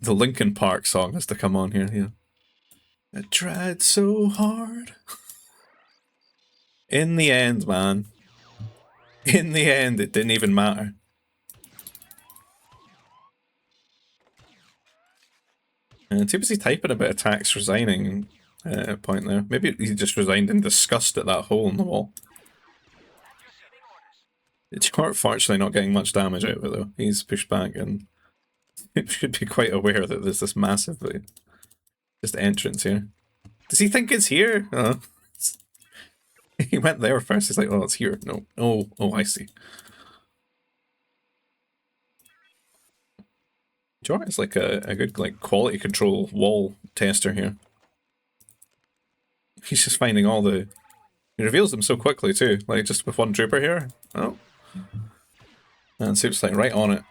The Linkin Park song has to come on here, yeah. I tried so hard. In the end, man. In the end, it didn't even matter. And too busy typing about attacks resigning point there. Maybe he just resigned in disgust at that hole in the wall. It's fortunately not getting much damage out of it though. He's pushed back and it should be quite aware that there's this massive just entrance here. Does he think it's here? He went there first. He's like, oh, it's here. No. Oh, I see. Jort is like a good like quality control wall tester here. He's just finding all the... He reveals them so quickly too. Like just with one trooper here. Oh. And Soup's like right on it.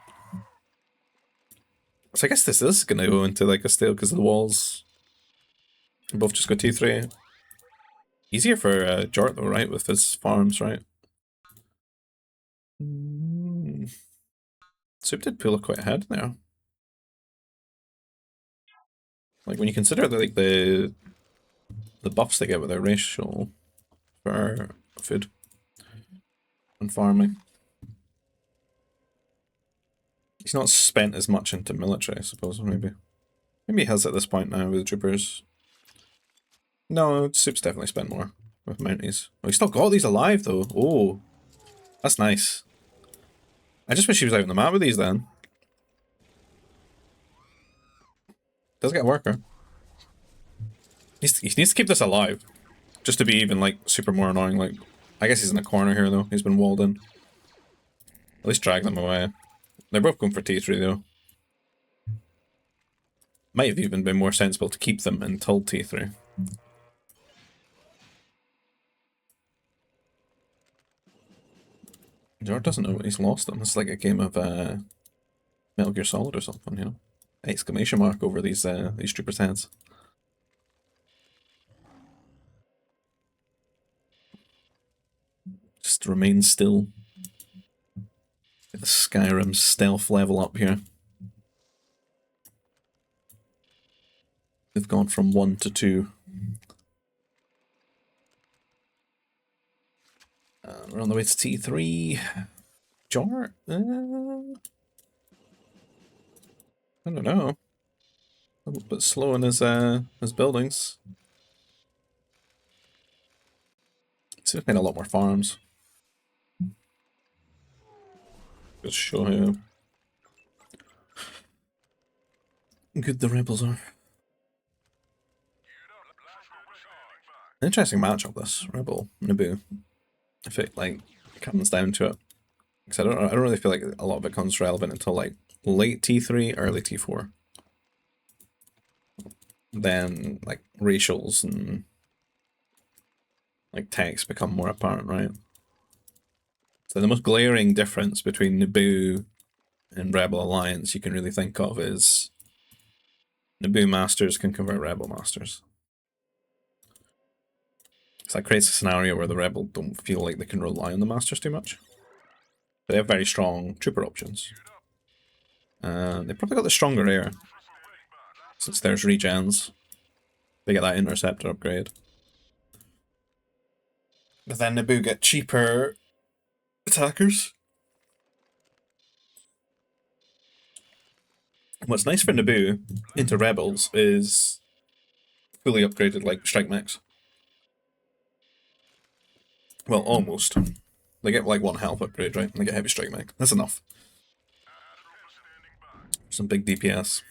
So I guess this is going to go into like a stale because the walls both just got T3. Easier for Jort though, right? With his farms, right? Soup did pull quite ahead there. Like when you consider the, like the buffs they get with their racial for food and farming. He's not spent as much into military, I suppose, maybe. Maybe he has at this point now with the troopers. No, Soup's definitely spent more with Mounties. Oh, he's still got these alive though. Oh, that's nice. I just wish he was out on the map with these then. Does get a worker. He needs to keep this alive. Just to be even like super more annoying. Like, I guess he's in a corner here though. He's been walled in. At least drag them away. They're both going for T3 though. Might have even been more sensible to keep them until T3. Jort doesn't know he's lost them. It's like a game of Metal Gear Solid or something, you know? Exclamation mark over these troopers' heads. Just remain still. Get the Skyrim stealth level up here. They've gone from 1 to 2. We're on the way to T3. Jort? I don't know. A little bit slow in his buildings. He's made a lot more farms. Just show how good the rebels are. Interesting matchup, this Rebel Niboo. If it like comes down to it, because I don't really feel like a lot of it becomes relevant until like late T3, early T4. Then like racials and like techs become more apparent, right? So the most glaring difference between Niboo and Rebel Alliance you can really think of is Niboo Masters can convert Rebel Masters. So that creates a scenario where the Rebel don't feel like they can rely on the Masters too much. They have very strong trooper options. They probably got the stronger air, since there's regens. They get that interceptor upgrade. But then Niboo get cheaper attackers. What's nice for Niboo into Rebels is fully upgraded like strike mechs. Well, almost. They get like 1 health upgrade, right? And they get heavy strike mech. That's enough. Some big DPS.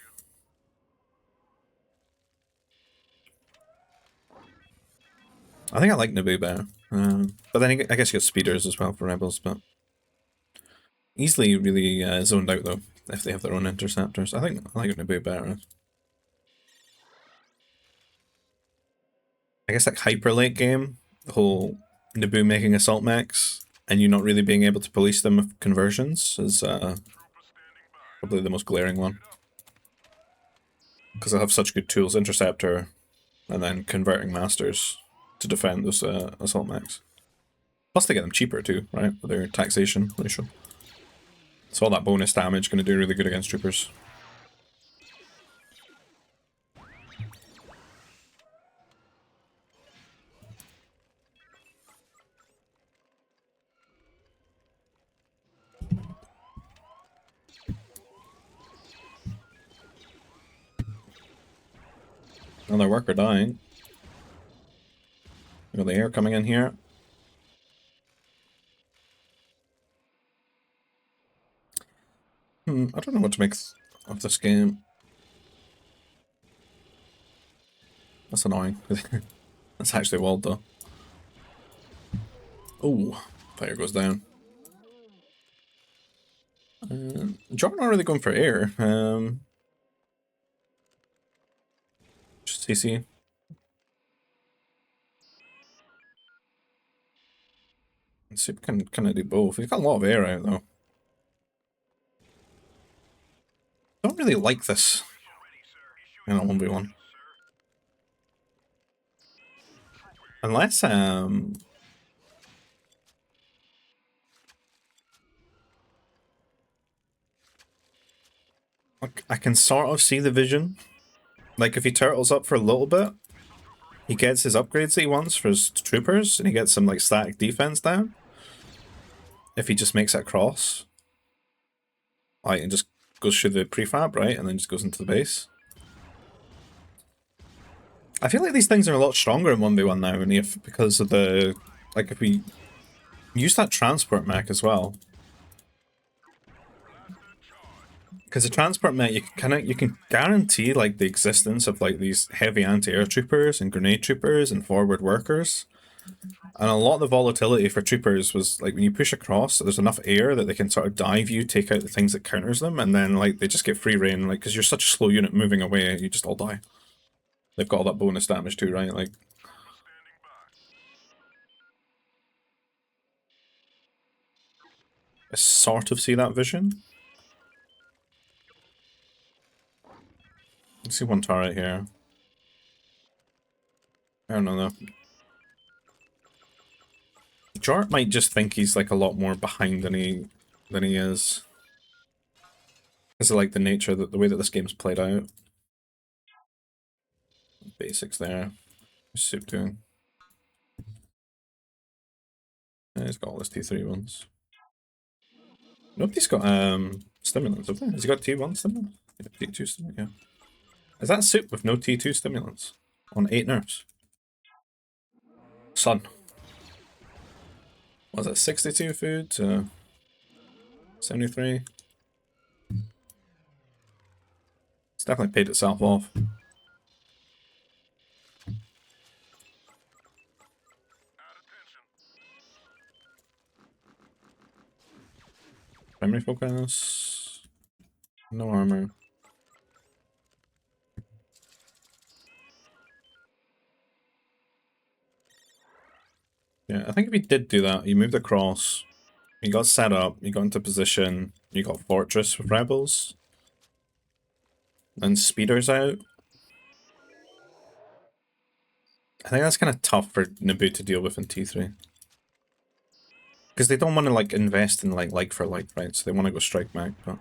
I think I like Niboo better. But then I guess you get speeders as well for Rebels, but easily really zoned out though, if they have their own interceptors. I think I like Niboo better. I guess like hyper late game, the whole Niboo making assault mechs, and you not really being able to police them with conversions is probably the most glaring one. Because they have such good tools, interceptor, and then converting masters to defend those assault mechs. Plus they get them cheaper too, right, with their taxation ratio. So all that bonus damage going to do really good against troopers. Another worker dying. We got the air coming in here. I don't know what to make of this game. That's annoying. That's actually walled though. Oh, fire goes down. Jort not really going for air. CC. Soup can kind of do both. He's got a lot of air out though. Don't really like this in a 1v1. Unless I can sort of see the vision. Like if he turtles up for a little bit, he gets his upgrades that he wants for his troopers, and he gets some like static defense down. If he just makes that cross, like, and just goes through the prefab, right, and then just goes into the base. I feel like these things are a lot stronger in 1v1 now, and if because of the like if we use that transport mech as well. Because the transport mech, you can guarantee like the existence of like these heavy anti-air troopers and grenade troopers and forward workers. And a lot of the volatility for troopers was like when you push across, there's enough air that they can sort of dive you, take out the things that counters them, and then like they just get free reign. Like because you're such a slow unit moving away, you just all die. They've got all that bonus damage too, right? Like. I sort of see that vision. I see one turret here. I don't know though. Jort might just think he's like a lot more behind than he is. Because of like the nature, the way that this game's played out. Basics there. What's Soup doing? Yeah, he's got all his T3 ones. Nobody's got stimulants, have they? Has he got T1 stimulants? Yeah, T2 stimulants, yeah. Is that Soup with no T2 stimulants? On 8 nerfs? Son. Was it 62 food to 73? It's definitely paid itself off. Primary focus. No armor. Yeah, I think if you did do that, you moved across, you got set up, you got into position, you got Fortress with Rebels, and Speeders out. I think that's kind of tough for Niboo to deal with in T3. Because they don't want to like invest in like for like, right? So they want to go strike back, but...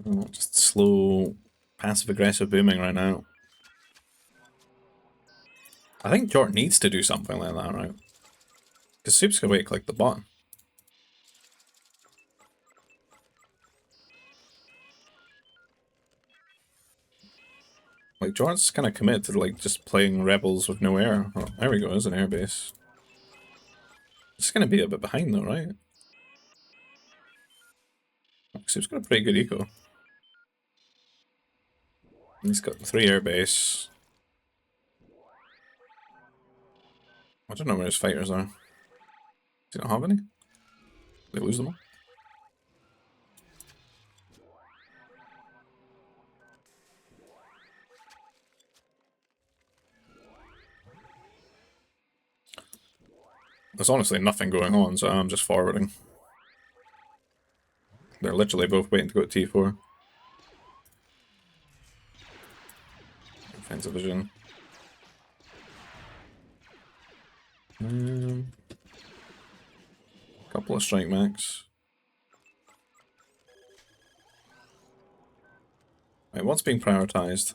Oh, just slow, passive-aggressive booming right now. I think Jort needs to do something like that, right? Because Soup's gonna wait click the button. Like, Jort's kind of committed to like just playing Rebels with no air. Oh, there we go, there's an airbase. It's gonna be a bit behind though, right? Soup's got a pretty good eco. He's got 3 airbase. I don't know where his fighters are. Does he not have any? Did they lose them all? There's honestly nothing going on, so I'm just forwarding. They're literally both waiting to go to T4. Offensive vision. Couple of strike max. Right, what's being prioritized?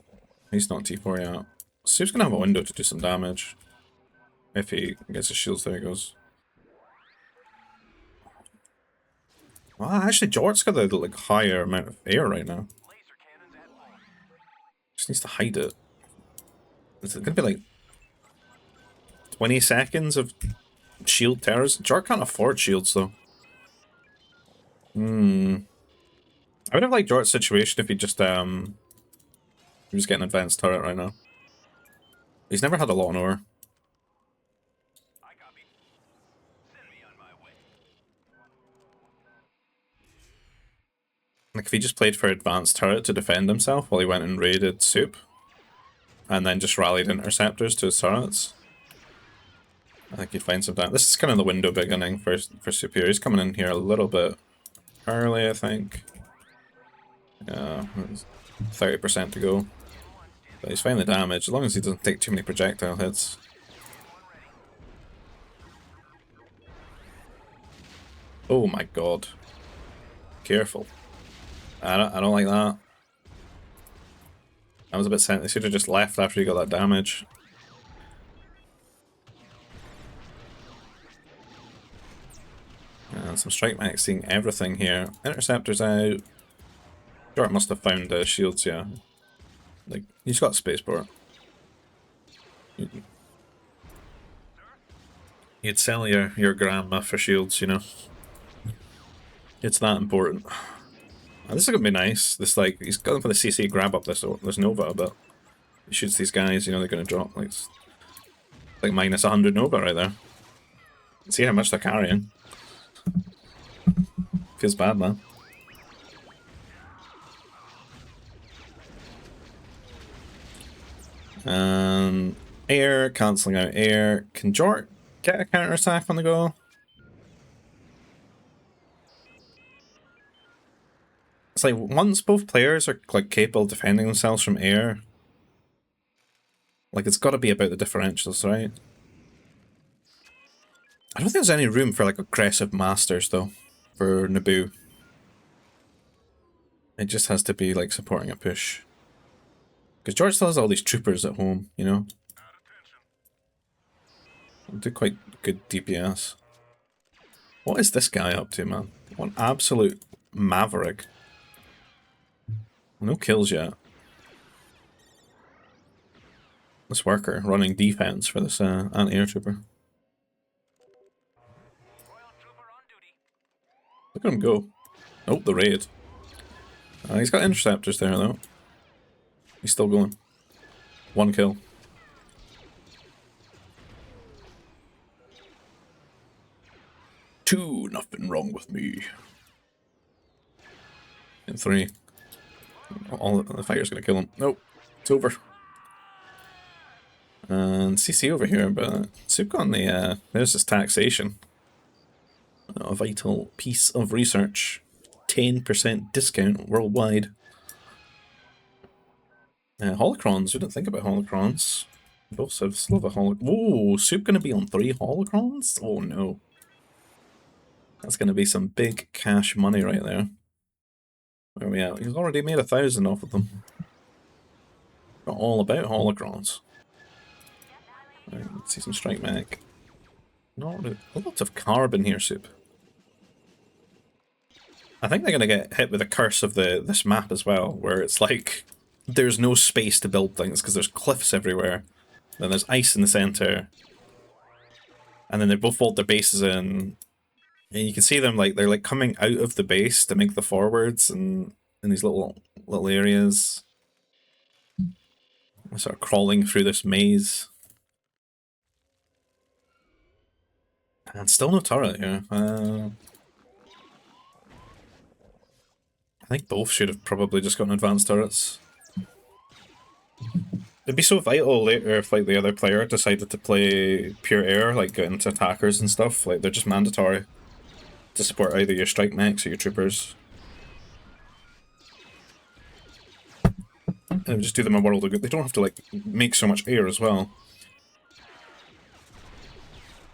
He's not T4 yet. Soup's gonna have a window to do some damage. If he gets his shields, there he goes. Well, actually, Jort's got the like higher amount of air right now. Just needs to hide it. Is it gonna be like 20 seconds of shield terrors? Jort can't afford shields though. I would have liked Jort's situation if he just he was getting advanced turret right now. He's never had a lot on ore. Like if he just played for advanced turret to defend himself while he went and raided Soup, and then just rallied interceptors to his turrets, I think he'd find some time. This is kind of the window beginning for Superior. He's coming in here a little bit early, I think. Yeah, 30% to go. But he's fine the damage, as long as he doesn't take too many projectile hits. Oh my god. Careful. I don't like that. I was a bit sent. They should have just left after he got that damage. And some strike max seeing everything here. Interceptors out. Jort must have found shields, yeah. Like, he's got spaceport. You'd sell your grandma for shields, you know? It's that important. Oh, this is gonna be nice. This, like, he's going for the CC grab up this Nova, but he shoots these guys, you know, they're gonna drop, like minus 100 Nova right there. See how much they're carrying. Feels bad, man. Air, cancelling out air. Can Jort get a counter attack on the go? It's like once both players are like capable of defending themselves from air, like it's got to be about the differentials, right? I don't think there's any room for like aggressive masters though for Niboo. It just has to be like supporting a push. Because George still has all these troopers at home, you know? They'll do quite good DPS. What is this guy up to, man? What absolute maverick. No kills yet. This worker running defense for this anti-air trooper. Look at him go. Oh, the raid. He's got interceptors there though. He's still going. 1 kill. Two, nothing wrong with me. In 3. All the fighter's gonna kill him. Nope. It's over. And CC over here, but Soup got on the, there's this taxation. A vital piece of research. 10% discount worldwide. Holocrons, we didn't think about holocrons. Both civs love a Whoa, Soup gonna be on 3 holocrons? Oh no. That's gonna be some big cash money right there. Where are we at? He's already made 1,000 off of them. Got all about holocrons. Right, let's see some strike mech. Not a lot of carbon here, Soup. I think they're gonna get hit with the curse of this map as well, where it's like there's no space to build things because there's cliffs everywhere. Then there's ice in the center. And then they both vault their bases in. And you can see them like they're like coming out of the base to make the forwards and in these little areas. They're sort of crawling through this maze. And still no turret here. I think both should have probably just gotten advanced turrets. It'd be so vital later if like the other player decided to play pure air, like get into attackers and stuff. Like they're just mandatory to support either your strike mechs or your troopers. And it would just do them a world of good. They don't have to like make so much air as well.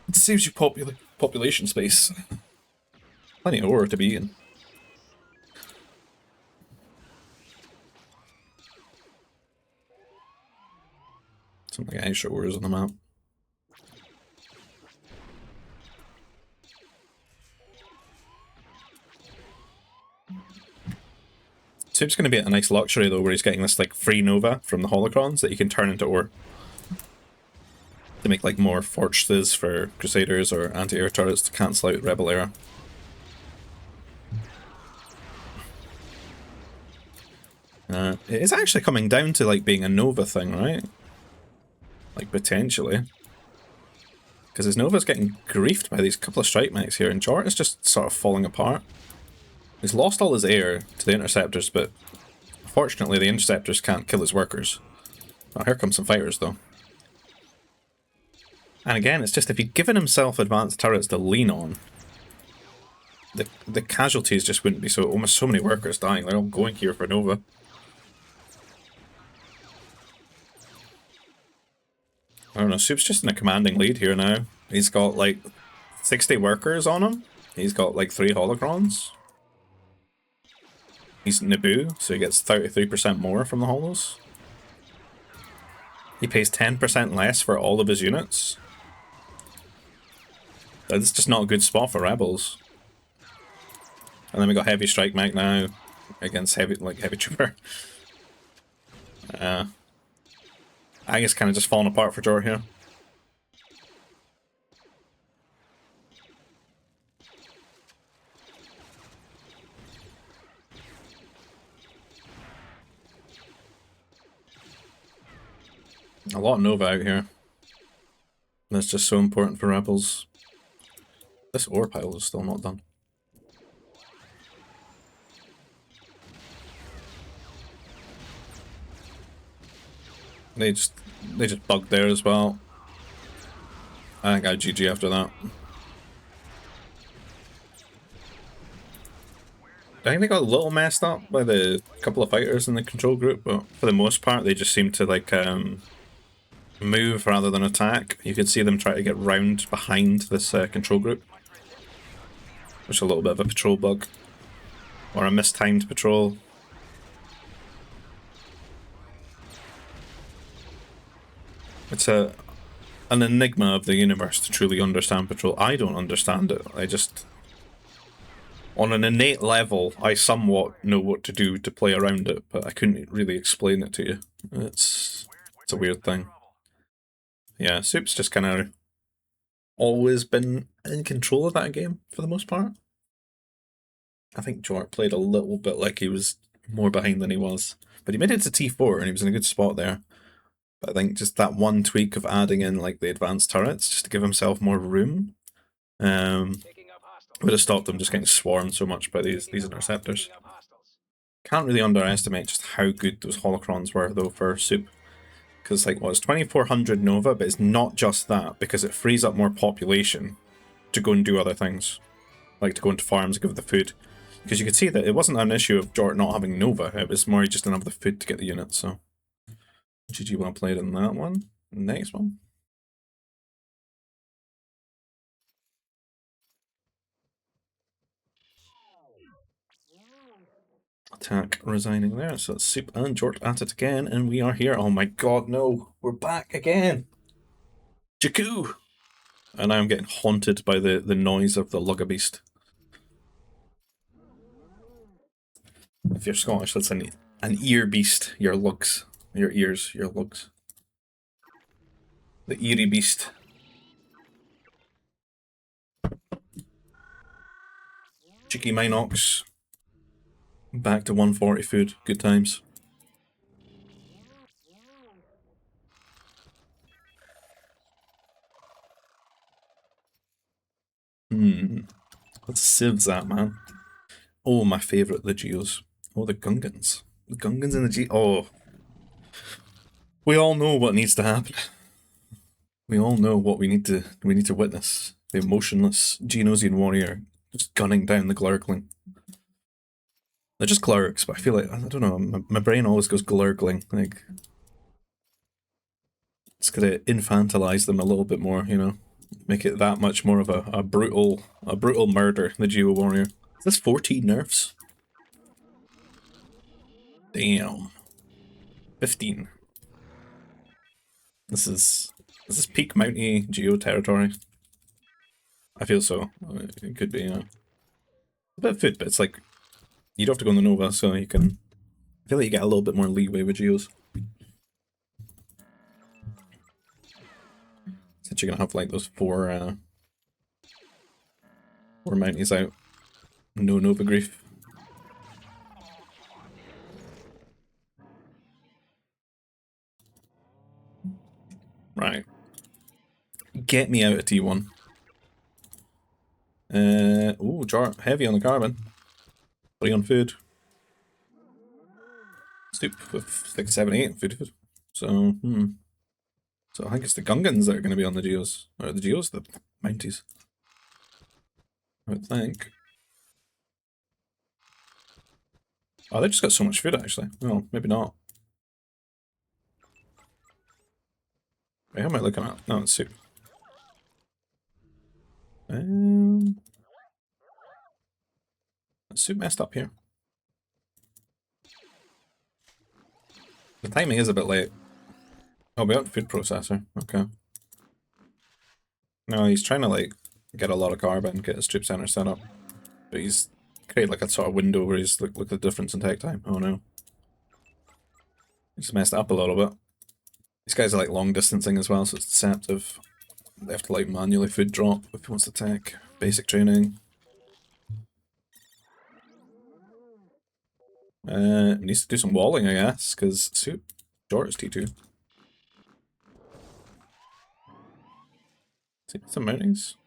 It saves you population space. Plenty of ore to be eaten. Something like extra ores on the map. Soup's going to be a nice luxury though, where he's getting this like free Nova from the holocrons that you can turn into ore. To make like more fortresses for Crusaders or anti-air turrets to cancel out Rebel era. It is actually coming down to like being a Nova thing, right? Like potentially. Because his Nova's getting griefed by these couple of strike mechs here, and Jort is just sort of falling apart. He's lost all his air to the interceptors, but fortunately the interceptors can't kill his workers. Oh, here come some fighters though. And again, it's just if he'd given himself advanced turrets to lean on, the casualties just wouldn't be almost so many workers dying. They're all going here for Nova. I don't know, Soup's just in a commanding lead here now. He's got like 60 workers on him. He's got like 3 holocrons. He's Niboo, so he gets 33% more from the holos. He pays 10% less for all of his units. That's just not a good spot for rebels. And then we got heavy strike mech now against heavy trooper. I guess kind of just falling apart for Jort here. A lot of Nova out here. That's just so important for rebels. This ore pile is still not done. They just bugged there as well. I think I GG after that. I think they got a little messed up by the couple of fighters in the control group, but for the most part they just seem to like move rather than attack. You could see them try to get round behind this control group, which is a little bit of a patrol bug. Or a mistimed patrol. It's an enigma of the universe to truly understand patrol. I don't understand it. I just... On an innate level, I somewhat know what to do to play around it, but I couldn't really explain it to you. It's a weird thing. Yeah, Soup's just kind of always been in control of that game, for the most part. I think Jort played a little bit like he was more behind than he was. But he made it to T4 and he was in a good spot there. But I think just that one tweak of adding in like the advanced turrets just to give himself more room would have stopped him just getting swarmed so much by these interceptors. Can't really underestimate just how good those holocrons were, though, for Soup. Because, like, well, it's 2400 Nova, but it's not just that, because it frees up more population to go and do other things. Like, to go into farms, give the food. Because you could see that it wasn't an issue of Jort not having Nova, it was more just enough of the food to get the units, so... GG well played in that one. Next one. Attack resigning there, so it's Soup and Jort at it again, and we are here. Oh my god, no! We're back again! Jakku! And now I'm getting haunted by the noise of the Luggabeast. If you're Scottish, that's an ear beast. Your lugs. Your ears, your lugs. The eerie beast. Cheeky Minox. Back to 140 food. Good times. Let's sieves that, man. Oh, my favourite, the Geos. Oh, the Gungans. The Gungans and the Geos. Oh. We all know what needs to happen. We all know what we need to witness. The emotionless Geonosian warrior just gunning down the Glurgling. They're just Glurgs, but I feel like, I don't know, my brain always goes Glurgling. Like, it's gonna infantilize them a little bit more, you know? Make it that much more of a brutal murder, the Geo warrior. Is this 14 nerfs? Damn. 15. This is peak Mountie Geo territory. I feel so. It could be, yeah. A bit of food, but it's like, you don't have to go on the Nova, so you can... I feel like you get a little bit more leeway with Geos. Since you're gonna have like those four Mounties out. No Nova grief. Right. Get me out of T1. Ooh, Jort, heavy on the carbon. 3 on food. Soup with 6, 7, 8 food. So, So I think it's the Gungans that are going to be on the Geos. Or the Geos, the Mounties. I would think. Oh, they just got so much food, actually. Well, maybe not. Wait, how am I looking at? No, it's Soup. Soup messed up here. The timing is a bit late. Oh, we got food processor. Okay. No, he's trying to, like, get a lot of carbon, get his troop center set up. But he's created, like, a sort of window where he's, look at the difference in tech time. Oh, no. He's messed up a little bit. These guys are, like, long distancing as well, so it's deceptive. They have to, like, manually food drop if he wants to tech. Basic training. Needs to do some walling, I guess, because Soup. Jort is T2. See, some mountings.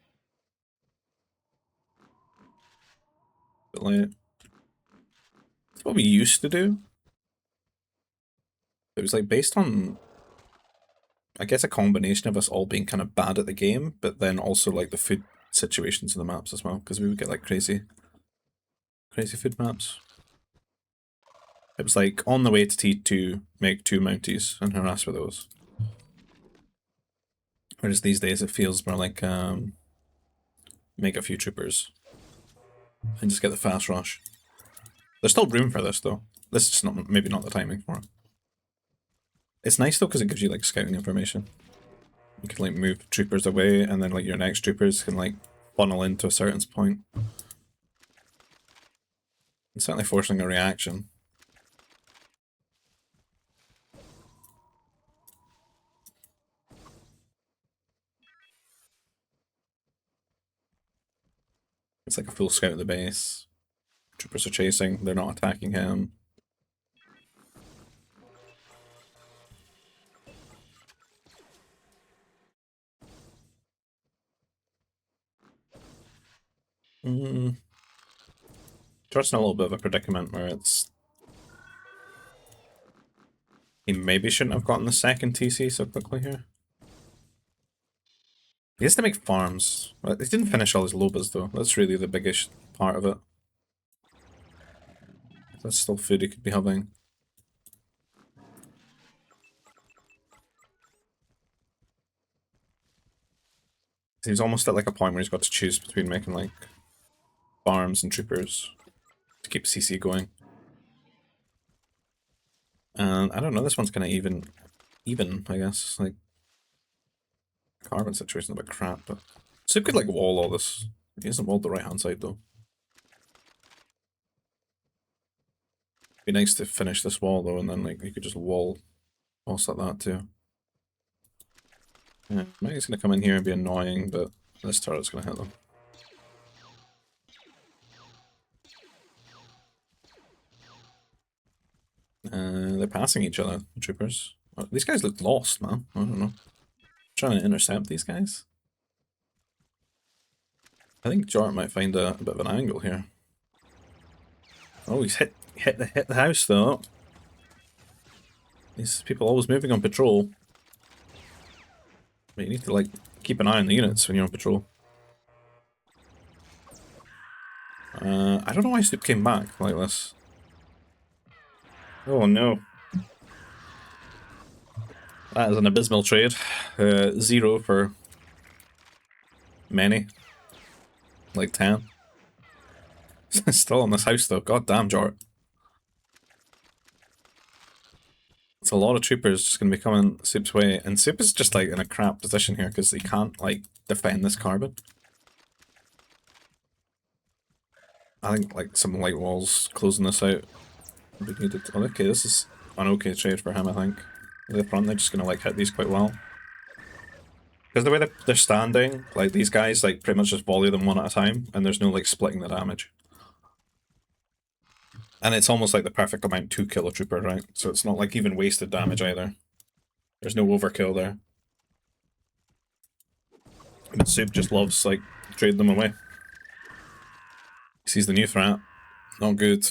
Bit late. That's what we used to do. It was like based on, I guess, a combination of us all being kind of bad at the game, but then also like the food situations in the maps as well, because we would get like crazy food maps. It was like on the way to T2, make 2 Mounties and harass with those. Whereas these days it feels more like make a few troopers and just get the fast rush. There's still room for this though. This is just not, maybe not the timing for it. It's nice though because it gives you like scouting information. You can like move troopers away and then like your next troopers can like funnel into a certain point. It's certainly forcing a reaction. It's like a full scout of the base. Troopers are chasing, they're not attacking him. Jort's in a little bit of a predicament where it's He maybe shouldn't have gotten the second TC so quickly here. He has to make farms. He didn't finish all his lobas though. That's really the biggest part of it. That's still food he could be having. He's almost at like a point where he's got to choose between making like farms and troopers to keep CC going. And I don't know, this one's kind of even, I guess. Like, carbon situation's a bit crap, but Soup could like wall all this. He hasn't walled the right hand side though. Be nice to finish this wall though, and then like you could just wall walls like that too. Yeah, maybe he's gonna come in here and be annoying, but this turret's gonna hit them. They're passing each other, the troopers. Oh, these guys look lost, man. I don't know. Trying to intercept these guys. I think Jort might find a bit of an angle here. Oh, he's hit the house though. These people always moving on patrol. But you need to like keep an eye on the units when you're on patrol. I don't know why Soup came back like this. Oh no. That is an abysmal trade. 0 for many. Like 10. Still on this house though. God damn, Jort. It's a lot of troopers just gonna be coming Soup's way, and Soup is just like in a crap position here because he can't like defend this carbon. I think like some light walls closing this out would be needed. Oh, okay, this is an okay trade for him, I think. At the front, they're just gonna like hit these quite well. Because the way they're standing, like these guys like pretty much just volley them one at a time, and there's no like splitting the damage. And it's almost like the perfect amount to kill a trooper, right? So it's not like even wasted damage either. There's no overkill there. But Soup just loves like trading them away. He sees the new threat. Not good.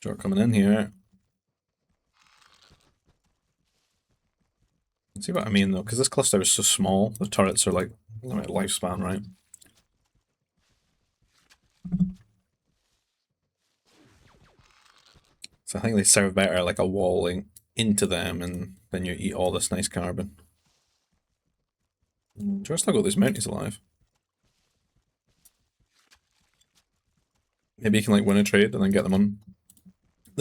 Jort coming in here. See what I mean though, because this cluster is so small, the turrets are like limited lifespan, right? So I think they serve better like a walling into them, and then you eat all this nice carbon. Jort's still got these mounties alive. Maybe you can like win a trade and then get them on.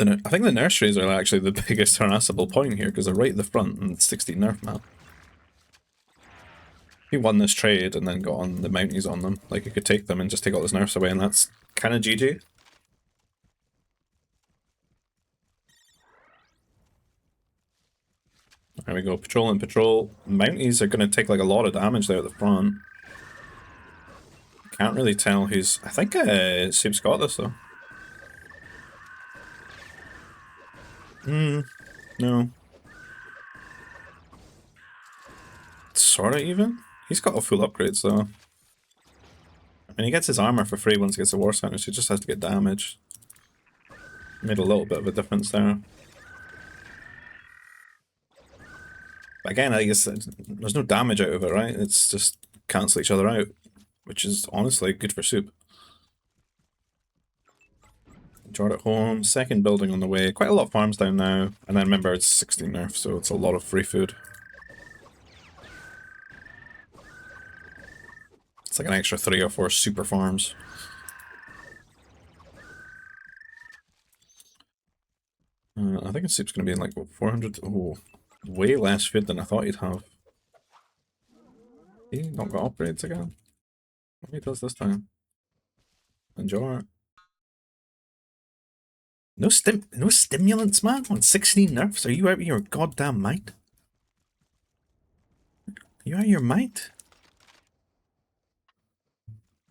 I think the nurseries are actually the biggest harassable point here because they're right at the front and 16 nerf map. If you won this trade and then got on the mounties on them, like you could take them and just take all those nerfs away, and that's kind of GG. There we go, patrol and patrol. Mounties are going to take like a lot of damage there at the front. Can't really tell who's... I think Soup's got this though. No. Sorta even? He's got a full upgrades though. I mean, he gets his armor for free once he gets a war center, so he just has to get damage. Made a little bit of a difference there. But again, I guess there's no damage out of it, right? It's just cancel each other out, which is honestly good for Soup. Jort at home, second building on the way. Quite a lot of farms down now. And then remember, it's 16 nerf, so it's a lot of free food. It's like an extra 3 or 4 super farms. I think Soup's going to be in like, what, 400? Oh, way less food than I thought he'd have. He not got upgrades again. What he does this time? And Jort. No stimulants, man, on 16 nerfs? Are you out of your goddamn mind? Are you out of your mind?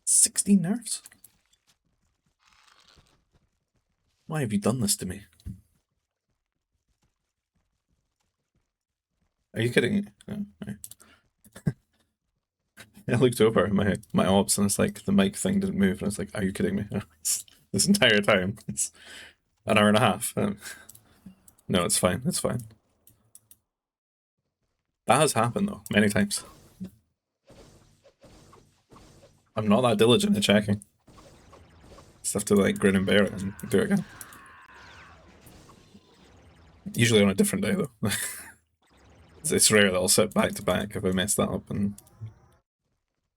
16 nerfs? Why have you done this to me? Are you kidding? Oh, right. I looked over at my ops and it's like the mic thing didn't move and I was like, are you kidding me? This entire time. It's an hour and a half. No, it's fine, it's fine. That has happened though, many times. I'm not that diligent at checking. Just have to like grin and bear it and do it again. Usually on a different day though. It's rare that I'll sit back to back if I mess that up and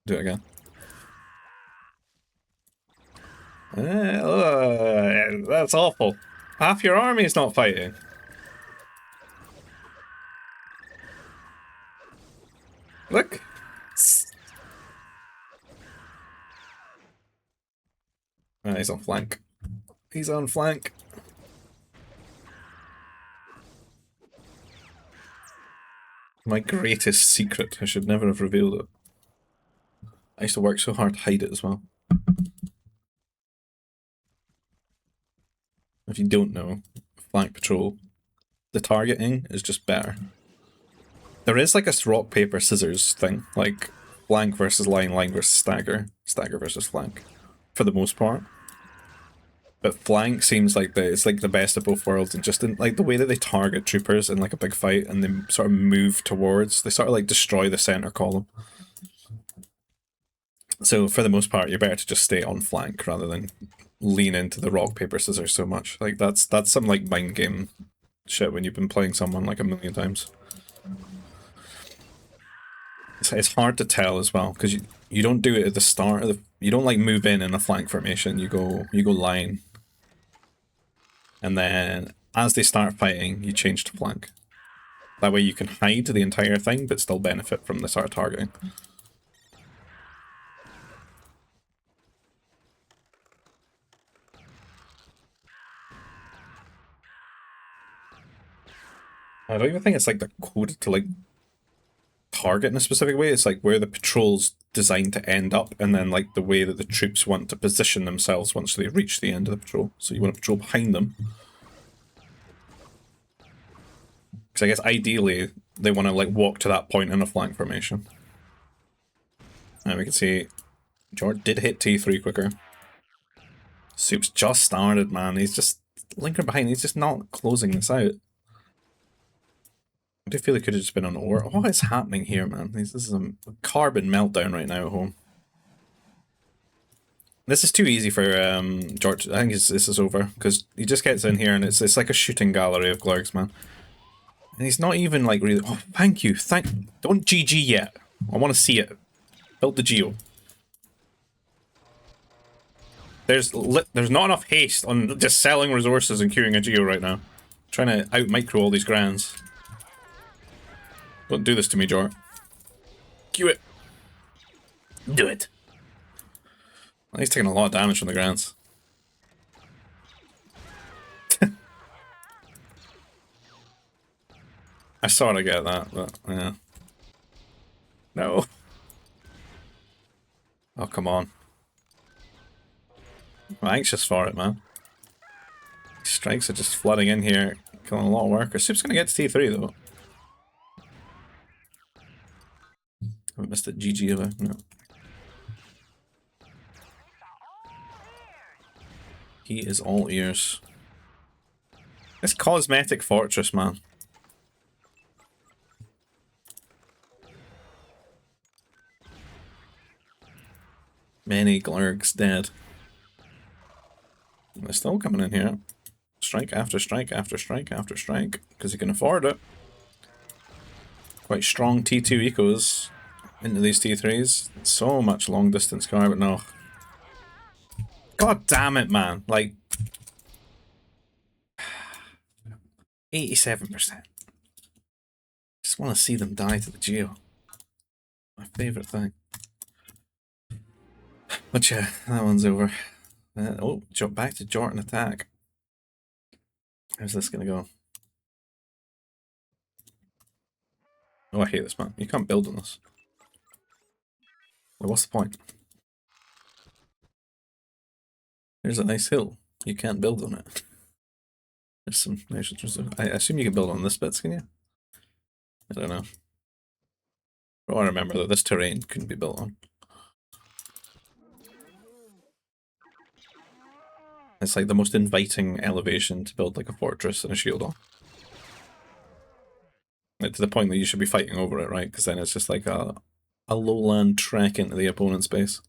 do it again. That's awful. Half your army is not fighting. Look. He's on flank. He's on flank. My greatest secret. I should never have revealed it. I used to work so hard to hide it as well. If you don't know, flank patrol, the targeting is just better. There is like a rock, paper, scissors thing, like flank versus line, line versus stagger, stagger versus flank, for the most part. But flank seems like it's like the best of both worlds, and just in like the way that they target troopers in like a big fight and they sort of move towards, they sort of like destroy the center column. So for the most part, you're better to just stay on flank rather than lean into the rock, paper, scissors so much. Like that's some like mind game shit when you've been playing someone like a million times. It's hard to tell as well because you don't do it at the start of the, you don't like move in a flank formation. You go line, and then as they start fighting, you change to flank. That way you can hide the entire thing but still benefit from the sort of targeting. I don't even think it's like they're coded to like target in a specific way. It's like where the patrol's designed to end up, and then like the way that the troops want to position themselves once they reach the end of the patrol. So you want to patrol behind them. Because I guess ideally they want to like walk to that point in a flank formation. And we can see Jort did hit T3 quicker. Soup's just started, man. He's just lingering behind. He's just not closing this out. I do feel it could have just been an ore. What is happening here, man? This is a carbon meltdown right now at home. This is too easy for George. I think this is over because he just gets in here and it's like a shooting gallery of Glurgs, man. And he's not even like really. Oh, thank you. Don't GG yet. I want to see it. Build the Geo. There's not enough haste on just selling resources and queuing a Geo right now. Trying to out micro all these grands. Don't do this to me, Jort. Queue it. Do it. Well, he's taking a lot of damage from the grands. I sort of get that, but yeah. No. Oh, come on. I'm anxious for it, man. Strikes are just flooding in here, killing a lot of workers. Soup's gonna get to T3 though. I missed it. GG though. No. He is all ears. This cosmetic fortress, man. Many Glurgs dead. They're still coming in here. Strike after strike after strike after strike, because he can afford it. Quite strong T2 ecos into these T3s. So much long distance car, but no. God damn it, man. Like, 87%. Just want to see them die to the Geo. My favourite thing. But yeah, that one's over. Oh, jump back to Jort and attack. How's this gonna go? Oh, I hate this, man. You can't build on this. Well, what's the point? There's a nice hill. You can't build on it. There's some nice. I assume you can build on this bit, can you? I don't know. But I remember that this terrain couldn't be built on. It's like the most inviting elevation to build like a fortress and a shield on. Like to the point that you should be fighting over it, right? Because then it's just like a lowland trek into the opponent's base.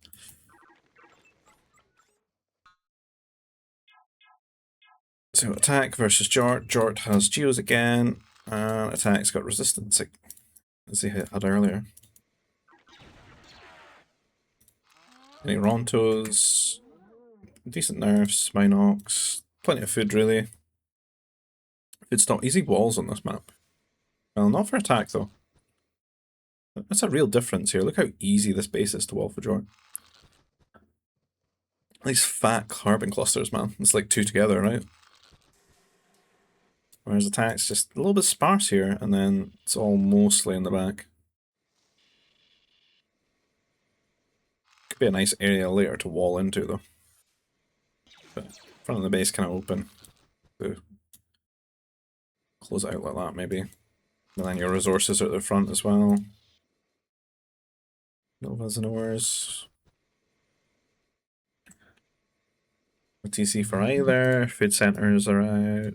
So attack versus Jort. Jort has Geos again. Attack's got resistance, as he had earlier. Any Rontos. Decent nerfs, Minox. Plenty of food, really. Food stock. Easy walls on this map. Well, not for attack, though. That's a real difference here. Look how easy this base is to wall for Jort. These fat carbon clusters, man. It's like two together, right? Whereas attack's just a little bit sparse here, and then it's all mostly in the back. Could be a nice area later to wall into, though. But front of the base kind of open. So close it out like that, maybe. And then your resources are at the front as well. Novas and ores. TC for either. Food centers are out.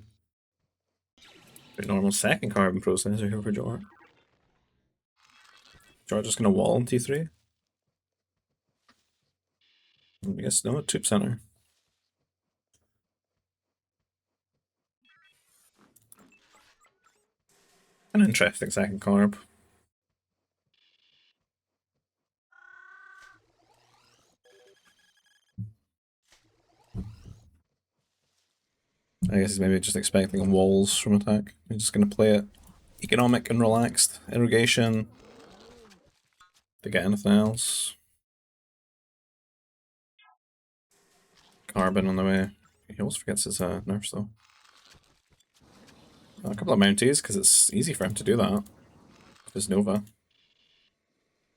Pretty normal second carbon processor here for Jort. Jort just gonna wall in T3? I guess no, tube center. An interesting second carb. I guess he's maybe just expecting walls from attack. He's just going to play it economic and relaxed. Irrigation. To get anything else. Carbon on the way. He always forgets his nerfs though. A couple of Mounties, because it's easy for him to do that. His Nova.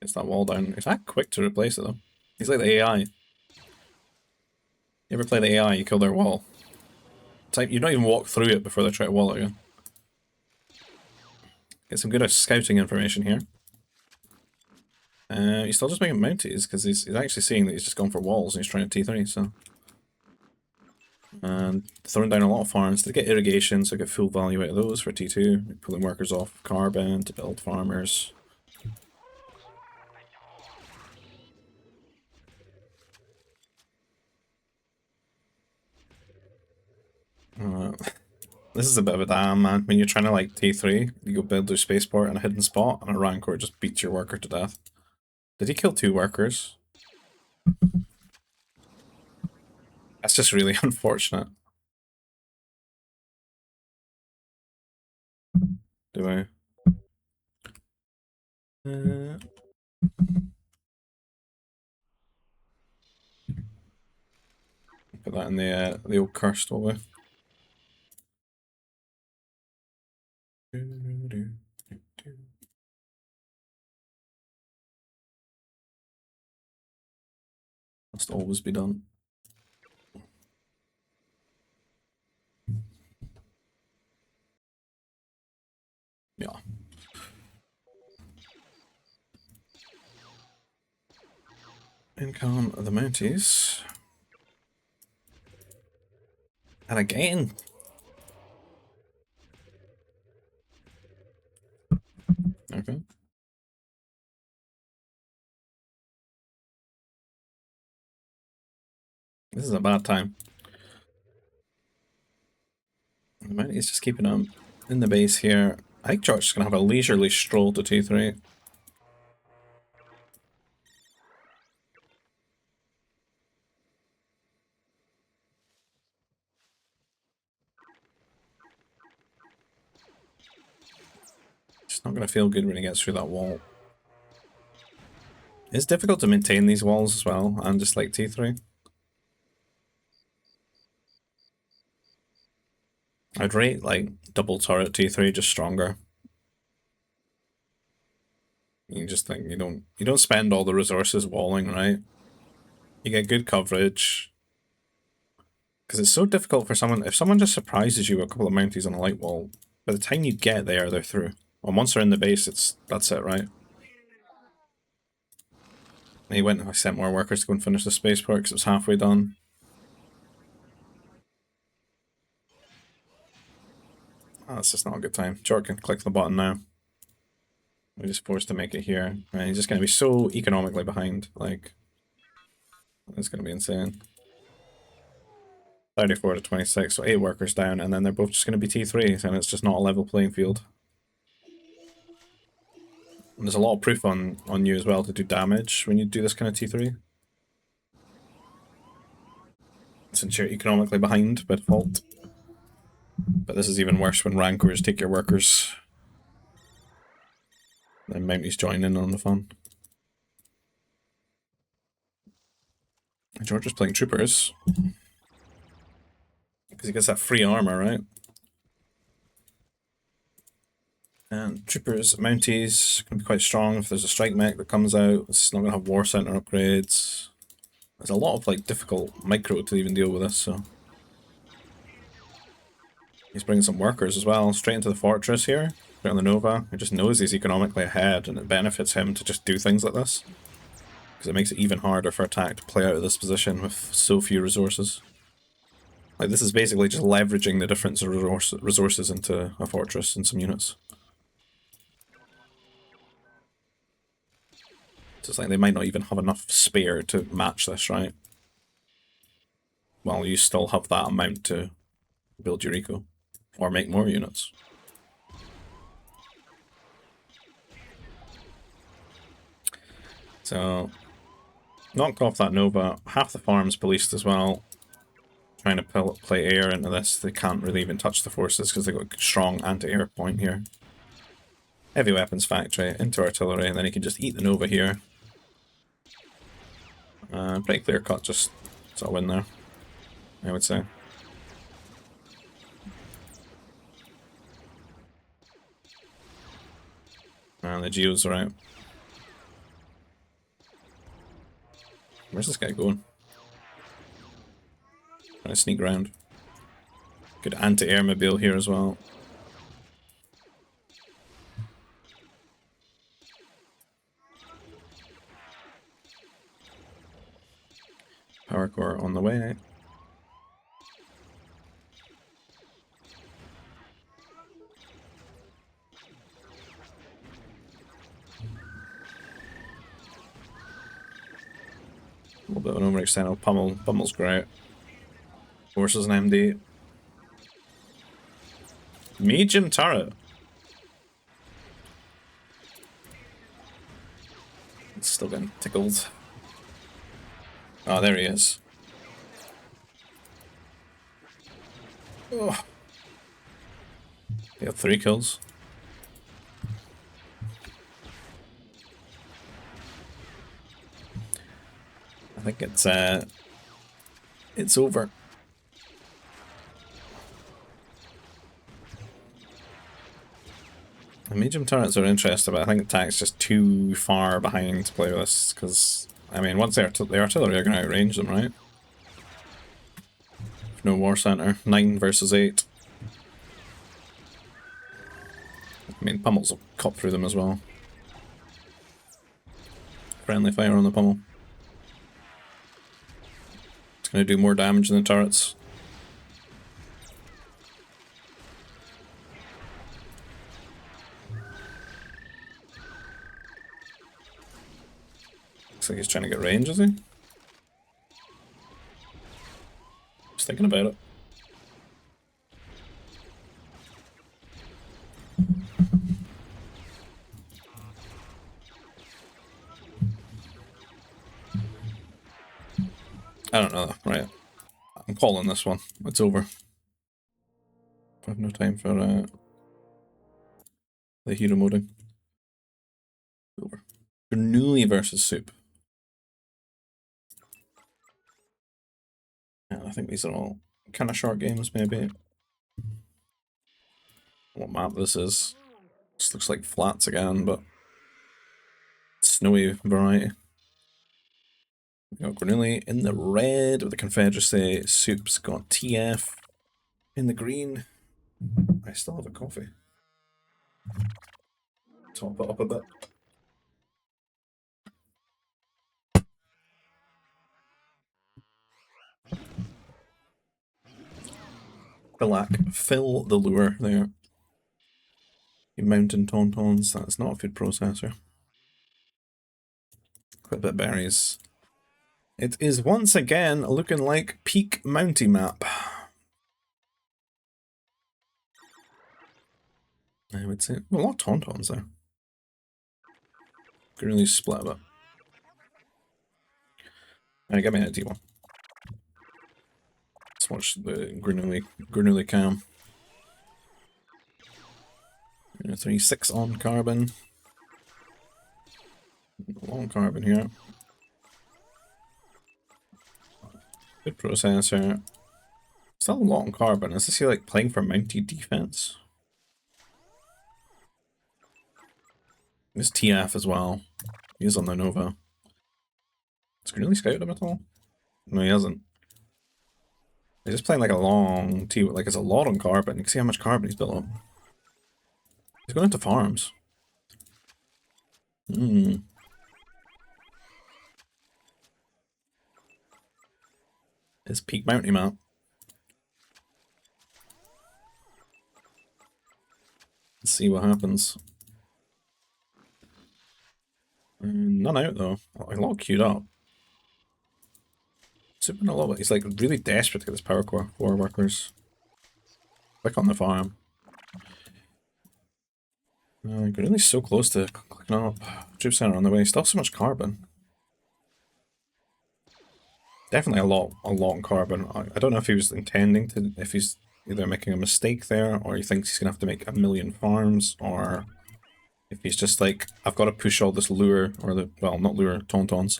Gets that wall down. He's that quick to replace it though. He's like the AI. You ever play the AI, you kill their wall. Type, you don't even walk through it before they try to wall it again. Get some good scouting information here. He's still just making Mounties, because he's actually seeing that he's just gone for walls and he's trying to T3, so... And throwing down a lot of farms to get irrigation, so get full value out of those for T2. Pulling workers off carbon to build farmers. This is a bit of a damn, man. When you're trying to like T3, you go build your spaceport in a hidden spot, and a Rancor just beats your worker to death. Did he kill 2 workers? That's just really unfortunate. Do I? Put that in the old cursed, will we? Must always be done. Yeah. In come the Mounties. And again. Okay. This is a bad time. The Mounties just keeping them in the base here. I think Jort's going to have a leisurely stroll to T3. It's not going to feel good when he gets through that wall. It's difficult to maintain these walls as well, and just like T3. I'd rate like double turret T3 just stronger. You just think you don't spend all the resources walling, right? You get good coverage. Because it's so difficult for someone, if someone just surprises you with a couple of Mounties on a light wall, by the time you get there, they're through. And once they're in the base, that's it, right? He went, I sent more workers to go and finish the spaceport because it was halfway done. Oh, that's just not a good time. Jort can click the button now. We're just forced to make it here. And he's just going to be so economically behind. Like, it's going to be insane. 34 to 26, so 8 workers down, and then they're both just going to be T3s, and it's just not a level playing field. And there's a lot of proof on you as well to do damage when you do this kind of T3. Since you're economically behind by default. But this is even worse when Rancors take your workers. Then Mounties join in on the fun. George is playing Troopers. Because he gets that free armor, right? And Troopers, Mounties, can be quite strong if there's a strike mech that comes out. It's not going to have War Center upgrades. There's a lot of like difficult micro to even deal with this, so... He's bringing some workers as well, straight into the fortress here, right on the Nova. He just knows he's economically ahead, and it benefits him to just do things like this. Because it makes it even harder for attack to play out of this position with so few resources. Like, this is basically just leveraging the difference of resources into a fortress and some units. So it's like they might not even have enough spare to match this, right? Well, you still have that amount to build your eco. Or make more units. So, knocked off that Nova. Half the farm's policed as well. Trying to play air into this. They can't really even touch the forces because they've got a strong anti-air point here. Heavy weapons factory into artillery, and then he can just eat the Nova here. Pretty clear cut, just sort of win there, I would say. And the Geos are out. Where's this guy going? Trying to sneak around. Good anti-air mobile here as well. Power core on the way. A little bit of an overextended pummel. Pummel's great. Forces an MD. Medium turret. It's still getting tickled. Oh, there he is. Oh. He got 3 kills. I think it's over. The medium turrets are interesting, but I think attack's just too far behind to play with this, because, I mean, once the artillery are going to outrange them, right? No War Center. 9 versus 8. I mean, pummels will cut through them as well. Friendly fire on the pummel. It's going to do more damage than the turrets. Looks like he's trying to get range, is he? Just thinking about it. I don't know, right. I'm calling this one. It's over. I have no time for the hero moding. Over. Grenooli versus Soup. Yeah, I think these are all kind of short games, maybe. What map this is. This looks like flats again, but snowy variety. We got Grenooli in the red with the Confederacy. Soup's got TF in the green. I still have a coffee. Top it up a bit. Fill the lure there. You mountain tauntauns, that's not a food processor. Quite a bit of berries. It is once again looking like peak Mountie map. I would say a lot of tauntauns there. Could really split a bit. Alright, get me a D1. Let's watch the Grenooli cam. 3-6 on carbon. Long carbon here. Good processor. Still a lot on carbon. Is this he like playing for Mountie defense? There's TF as well. He's on the Nova. Has Grenooli scouted him at all? No, he hasn't. He's just playing like a long T, like it's a lot on carbon. You can see how much carbon he's built up. He's going into farms. It's peak Mountie map. Let's see what happens. None out though. A lot queued up. Super a little bit. He's like really desperate to get this power core for workers. Click on the farm. Really so close to clicking up. Troop center on the way. Still so much carbon. Definitely a lot on carbon. I don't know if he was intending to, if he's either making a mistake there, or he thinks he's gonna have to make 1,000,000 farms, or if he's just like, I've got to push all this lure, or the, well, not lure, tauntauns.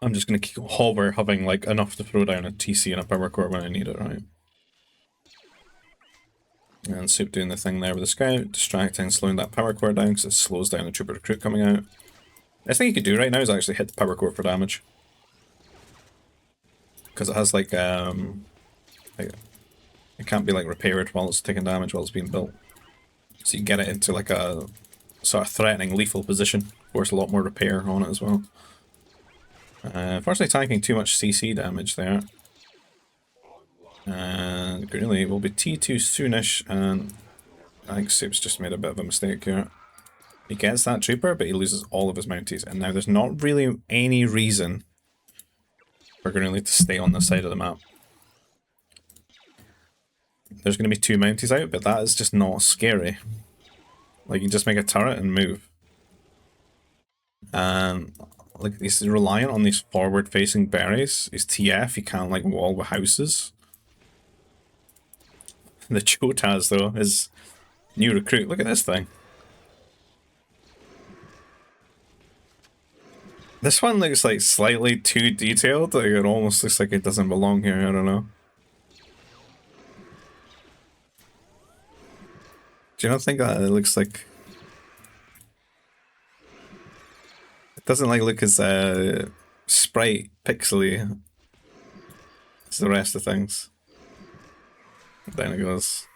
I'm just gonna keep hover, having like enough to throw down a TC and a power core when I need it, right? And Soup doing the thing there with the scout, distracting, slowing that power core down because it slows down the trooper recruit coming out. Best thing you could do right now is actually hit the power core for damage. Because it has like, it can't be like repaired while it's taking damage while it's being built. So you get it into like a sort of threatening lethal position. Force a lot more repair on it as well. Unfortunately tanking too much CC damage there. And Grenooli will be T2 soonish, and I think Soup's just made a bit of a mistake here. He gets that trooper, but he loses all of his mounties, and now there's not really any reason for Grenooli to stay on this side of the map. There's going to be 2 mounties out, but that is just not scary. Like, you just make a turret and move. And like, he's reliant on these forward-facing berries. His TF, he can't like wall with houses. The Jort has, though, his new recruit. Look at this thing. This one looks like slightly too detailed. Like, it almost looks like it doesn't belong here. I don't know. Do you not think that it looks like... It doesn't like look as sprite pixely as the rest of things. Down it goes.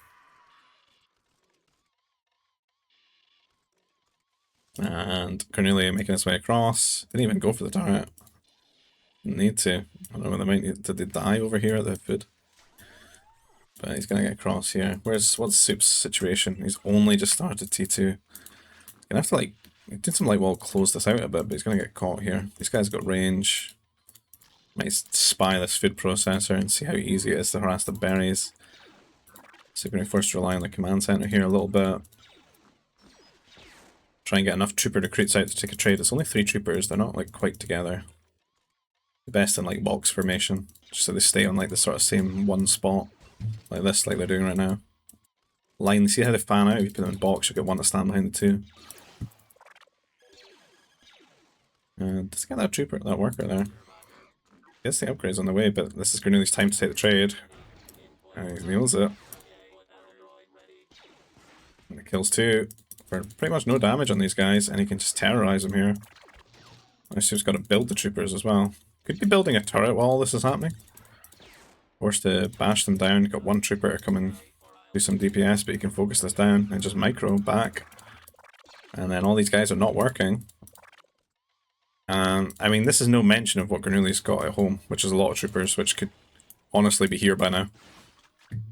And Grenooli making his way across. Didn't even go for the turret. Didn't need to. I don't know whether they might need to die over here at the foot. But he's gonna get across here. What's Soup's situation? He's only just started T2. He's gonna have to like do some light wall, close this out a bit, but he's gonna get caught here. These guys got range. Might spy this food processor and see how easy it is to harass the berries. So we're going to first rely on the command center here a little bit. Try and get enough trooper recruits out to take a trade. It's only 3 troopers, they're not like quite together. The best in like box formation, just so they stay on like the sort of same one spot. Like this, like they're doing right now. Line, see how they fan out? If you put them in box, you'll get one to stand behind the 2. And let's get that trooper, that worker there. Yes, the upgrade's on the way, but this is Grenooli's time to take the trade. And he nails it. And it kills 2 for pretty much no damage on these guys, and he can just terrorize them here. I assume he's got to build the troopers as well. Could be building a turret while all this is happening. Forced to bash them down. Got 1 trooper to come and do some DPS, but you can focus this down and just micro back. And then all these guys are not working. I mean, this is no mention of what Grenooli's got at home, which is a lot of troopers, which could honestly be here by now.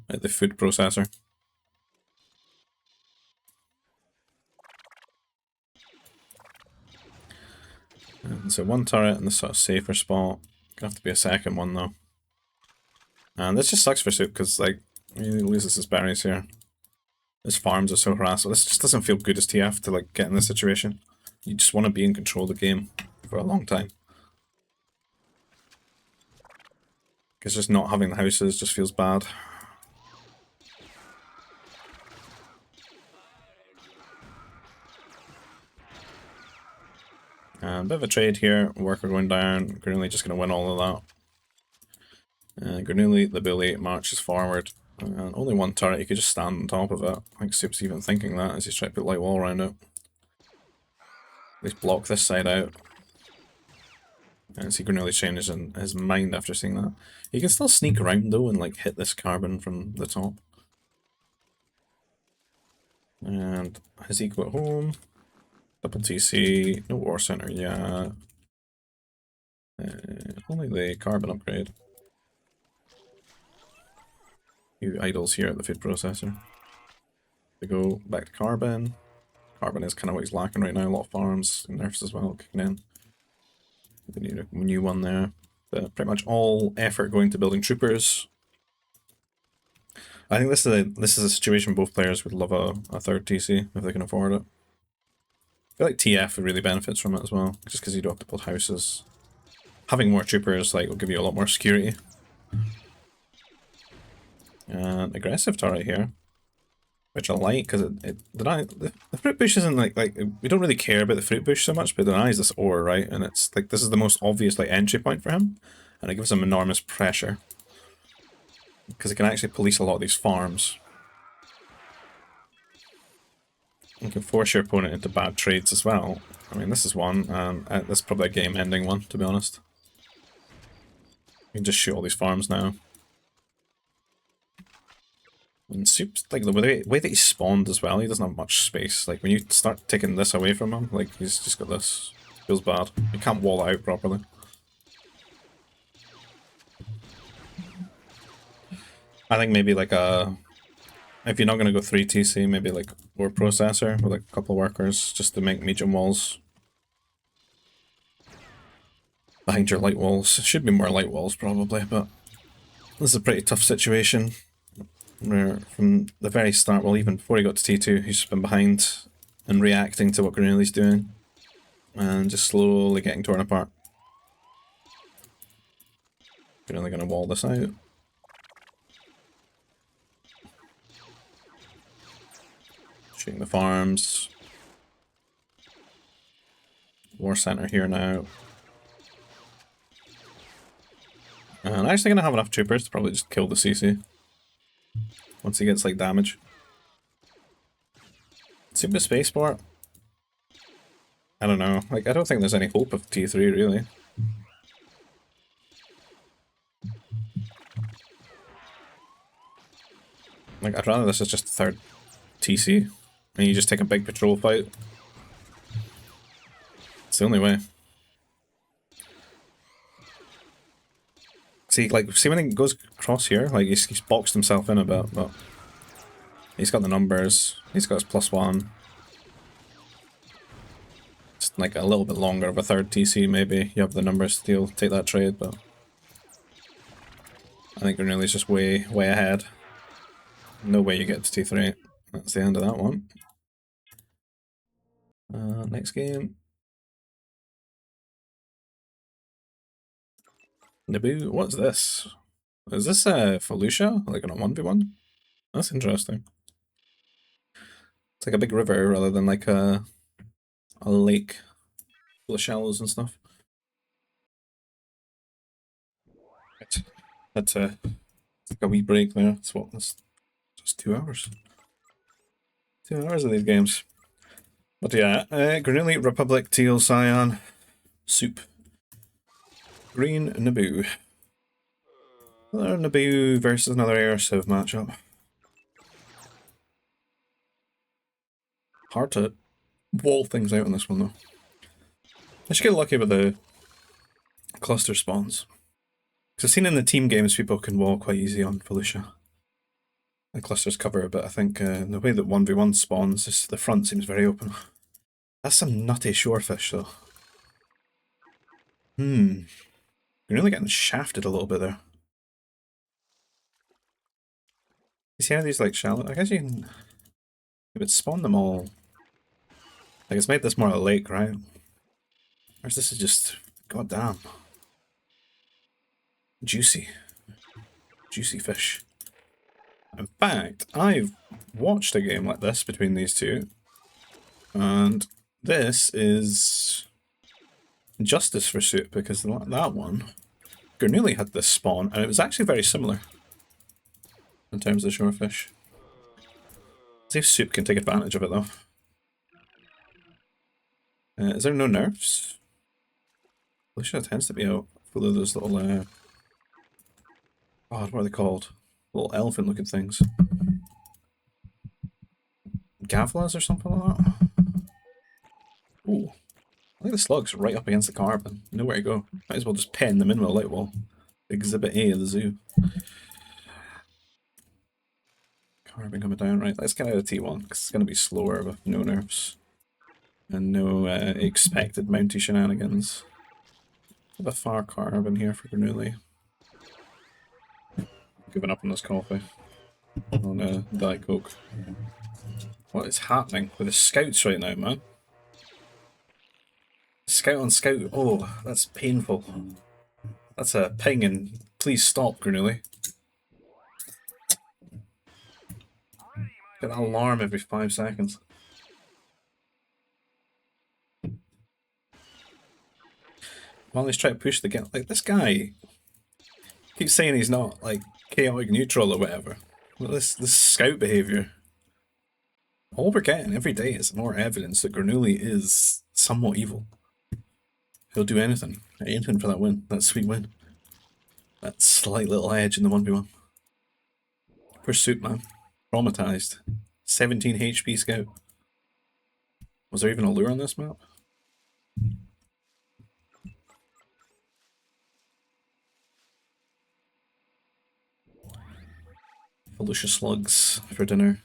at the food processor. And so one turret in the sort of safer spot. Gonna have to be a second one though. And this just sucks for Soup because like he loses his berries here. His farms are so harassed. This just doesn't feel good as TF to like get in this situation. You just want to be in control of the game for a long time. Because just not having the houses just feels bad. And a bit of a trade here. Worker going down. Grenooli just going to win all of that. Grenooli, the bully, marches forward. And only one turret, you could just stand on top of it. I think Soup's even thinking that as he's trying to put light wall around it. At least block this side out. And see Grenooli changes in his mind after seeing that. He can still sneak around though and like hit this carbon from the top. And has he got home? Double TC, no war center yet. Only the carbon upgrade. Few idols here at the food processor. We go back to carbon. Carbon is kind of what he's lacking right now. A lot of farms and nerfs as well kicking in. We need a new one there. But pretty much all effort going to building troopers. I think this is a situation both players would love a third TC if they can afford it. I feel like TF really benefits from it as well, just because you don't have to build houses. Having more troopers like will give you a lot more security. And aggressive turret here, which I like because the fruit bush isn't like we don't really care about the fruit bush so much, but it denies this ore, right? And it's like this is the most obvious like entry point for him, and it gives him enormous pressure because it can actually police a lot of these farms. You can force your opponent into bad trades as well. I mean, this is one, this is probably a game-ending one, to be honest. You can just shoot all these farms now. And Soup's, like, the way that he spawned as well, he doesn't have much space. Like, when you start taking this away from him, like, he's just got this. Feels bad. You can't wall it out properly. I think maybe, like, if you're not going to go 3 TC, maybe, like, ore processor with, like, a couple of workers, just to make medium walls. Behind your light walls. Should be more light walls, probably, but this is a pretty tough situation. Where from the very start, well, even before he got to T2, he's just been behind and reacting to what Grenooli's doing. And just slowly getting torn apart. Grenooli going to wall this out. Shooting the farms. War center here now. And I'm actually going to have enough troopers to probably just kill the CC. Once he gets like damage. Super spaceport? I don't know. Like, I don't think there's any hope of T3 really. Like, I'd rather this is just a third TC. And you just take a big patrol fight. It's the only way. See, like, see when he goes across here, like, he's boxed himself in a bit, but he's got the numbers, he's got his +1. Just, like, a little bit longer of a third TC, maybe. You have the numbers to take that trade, but I think Grenooli's just way ahead. No way you get to T3. That's the end of that one. Next game. Niboo, what's this? Is this Felucia? Like on a 1v1? That's interesting. It's like a big river rather than like a lake full of shallows and stuff. Right. That's like a wee break there. It's what, that's just 2 hours. 2 hours of these games. But yeah, Grenooli, Republic, Teal, Cyan, Soup, Green, Niboo. Another Niboo versus another Air Civ matchup. Hard to wall things out on this one though. I should get lucky with the cluster spawns. Because I've seen in the team games people can wall quite easy on Felucia. The clusters cover, but I think the way that 1v1 spawns, the front seems very open. That's some nutty shorefish, though. You're really getting shafted a little bit there. You see how these like shallow? I guess you can. It would spawn them all. Like it's made this more a lake, right? Whereas this is just goddamn juicy, juicy fish. In fact, I've watched a game like this between these two, and this is justice for Soup because that one, Grenooli had this spawn, and it was actually very similar in terms of shorefish. See if Soup can take advantage of it though. Is there no nerfs? Alicia tends to be out full of those little, God, what are they called? Little elephant looking things. Gavlas or something like that? Ooh. I think the slug's right up against the carbon. Nowhere to go. Might as well just pen them in with a light wall. Exhibit A of the zoo. Carbon coming down, right? Let's get out of T1, because it's going to be slower with no nerfs. And no expected mounty shenanigans. A far carbon here for Grenooli. Giving up on this coffee. On Diet Coke. What is happening with the scouts right now, man? Scout on scout. Oh, that's painful. That's a ping and please stop, Grenooli. Get an alarm every 5 seconds. While he's trying to push the game, like this guy keeps saying he's not like chaotic neutral or whatever. Well, this scout behavior. All we're getting every day is more evidence that Grenooli is somewhat evil. He'll do anything for that win, that sweet win. That slight little edge in the 1v1. Poor Soup, man. Traumatized. 17 HP scout. Was there even a lure on this map? Felicia slugs for dinner.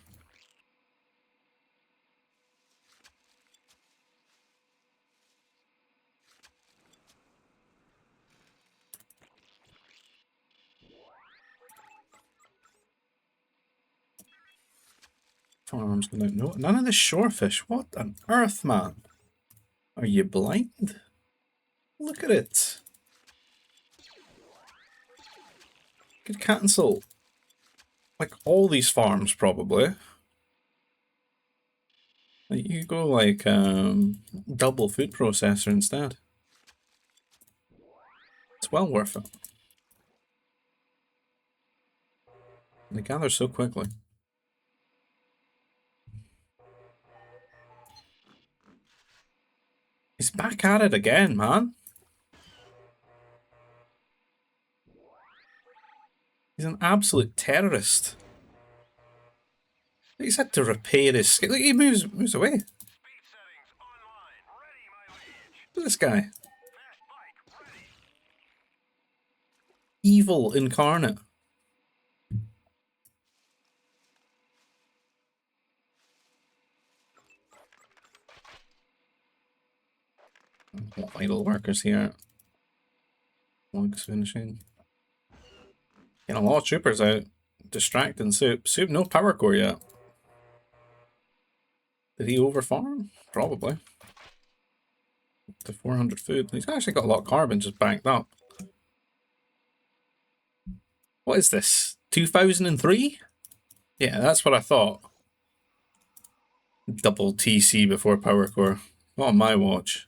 Farms going out. No, none of the shorefish. What on earth, man? Are you blind? Look at it. Could cancel like all these farms probably. Like, you go like double food processor instead. It's well worth it. They gather so quickly. He's back at it again, man. He's an absolute terrorist. He's had to repair his skill. Like, he moves away. Look at this guy. Evil incarnate. Idle workers here. Logs finishing. Getting a lot of troopers out. Distracting Soup. Soup, no power core yet. Did he overfarm? Probably. To 400 food. He's actually got a lot of carbon just banked up. What is this? 2003? Yeah, that's what I thought. Double TC before power core. Not on my watch.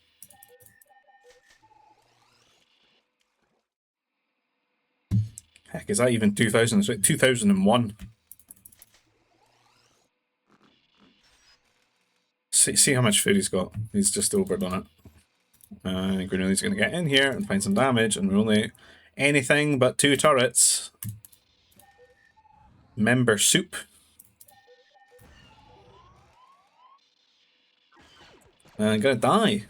Heck, is that even 2000? It's like 2001. See how much food he's got. He's just overdone it. Grenooli's going to get in here and find some damage, and we're only anything but 2 turrets. Member Soup. Gonna die,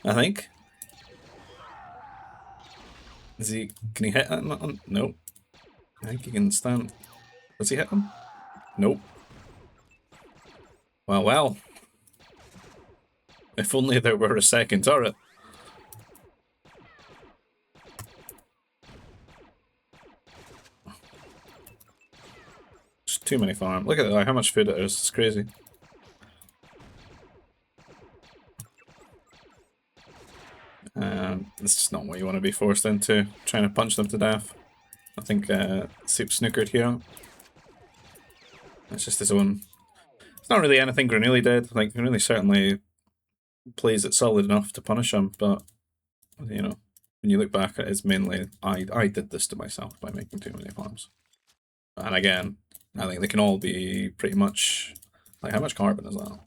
I think. Is he? Can he hit him? No. I think he can stand. Does he hit him? Nope. Well, well. If only there were a second turret. Just too many farm. Look at that, how much food it is. It's crazy. This is not what you want to be forced into, trying to punch them to death. I think Soup snookered here. That's just his own. It's not really anything Grenooli did. Like, Grenooli certainly plays it solid enough to punish him, but, you know, when you look back at it, it's mainly, I did this to myself by making too many farms. And again, I think they can all be pretty much, like, how much carbon is that?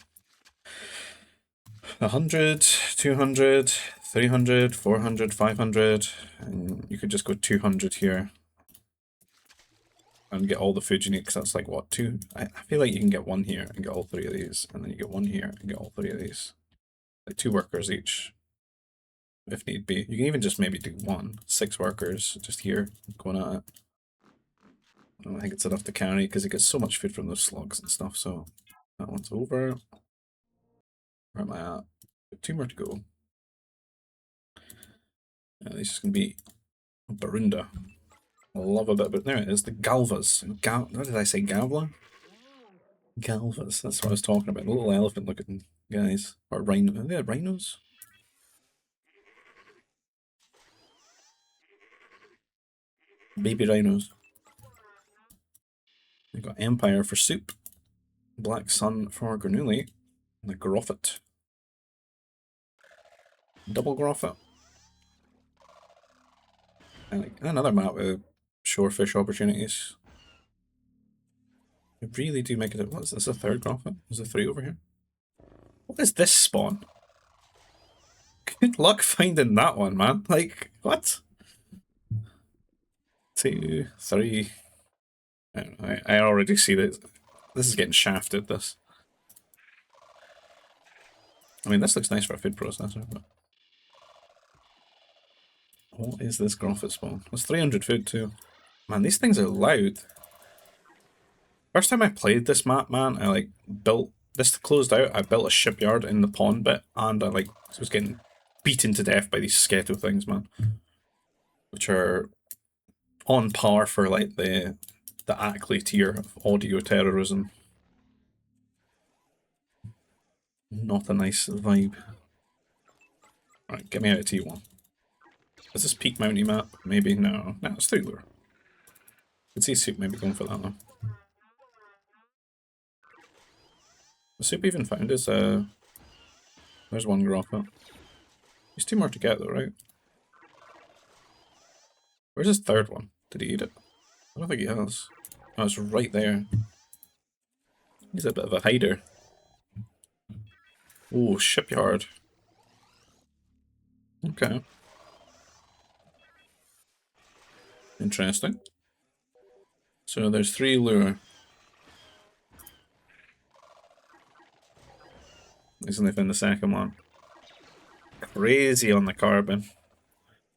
100, 200, 300, 400, 500, and you could just go 200 here and get all the food you need, because that's like, what, two? I feel like you can get one here and get all three of these, and then you get one here and get all three of these. Like 2 workers each, if need be. You can even just maybe do 6 workers just here, going at it. I don't think it's enough to carry, because it gets so much food from those slugs and stuff, so that one's over. Where am I at? 2 more to go. This is going to be Barunda. I love a bit, but there it is, the Galvas. What did I say, Gavla? Galvas, that's what I was talking about. The little elephant looking guys. Or rhino. Are they rhinos? Baby rhinos. We've got Empire for Soup. Black Sun for Grenooli. And the Groffet. Double Groffet. And like another map with shorefish opportunities. They really do make it. What is this? A third Groffet? Is there 3 over here? What is this spawn? Good luck finding that one, man. Like, what? 2, 3. I already see that. This is getting shafted, this. I mean, this looks nice for a food processor, but... What is this Groffet spawn? It's 300 food, too. Man, these things are loud. First time I played this map, man, I, like, built... This closed out, I built a shipyard in the pond bit, and I, like, was getting beaten to death by these Sketo things, man. Which are on par for, like, the Ackley tier of audio terrorism. Not a nice vibe. Alright, get me out of T1. Is this peak mounty map? Maybe? No. No, it's 3 lure. Could see Soup maybe going for that though. The Soup even found his, there's one Groffet. There's 2 more to get though, right? Where's his 3rd one? Did he eat it? I don't think he has. Oh, it's right there. He's a bit of a hider. Oh, Shipyard. Okay. Interesting. So there's 3 lure. Isn't it in the second one? Crazy on the carbon.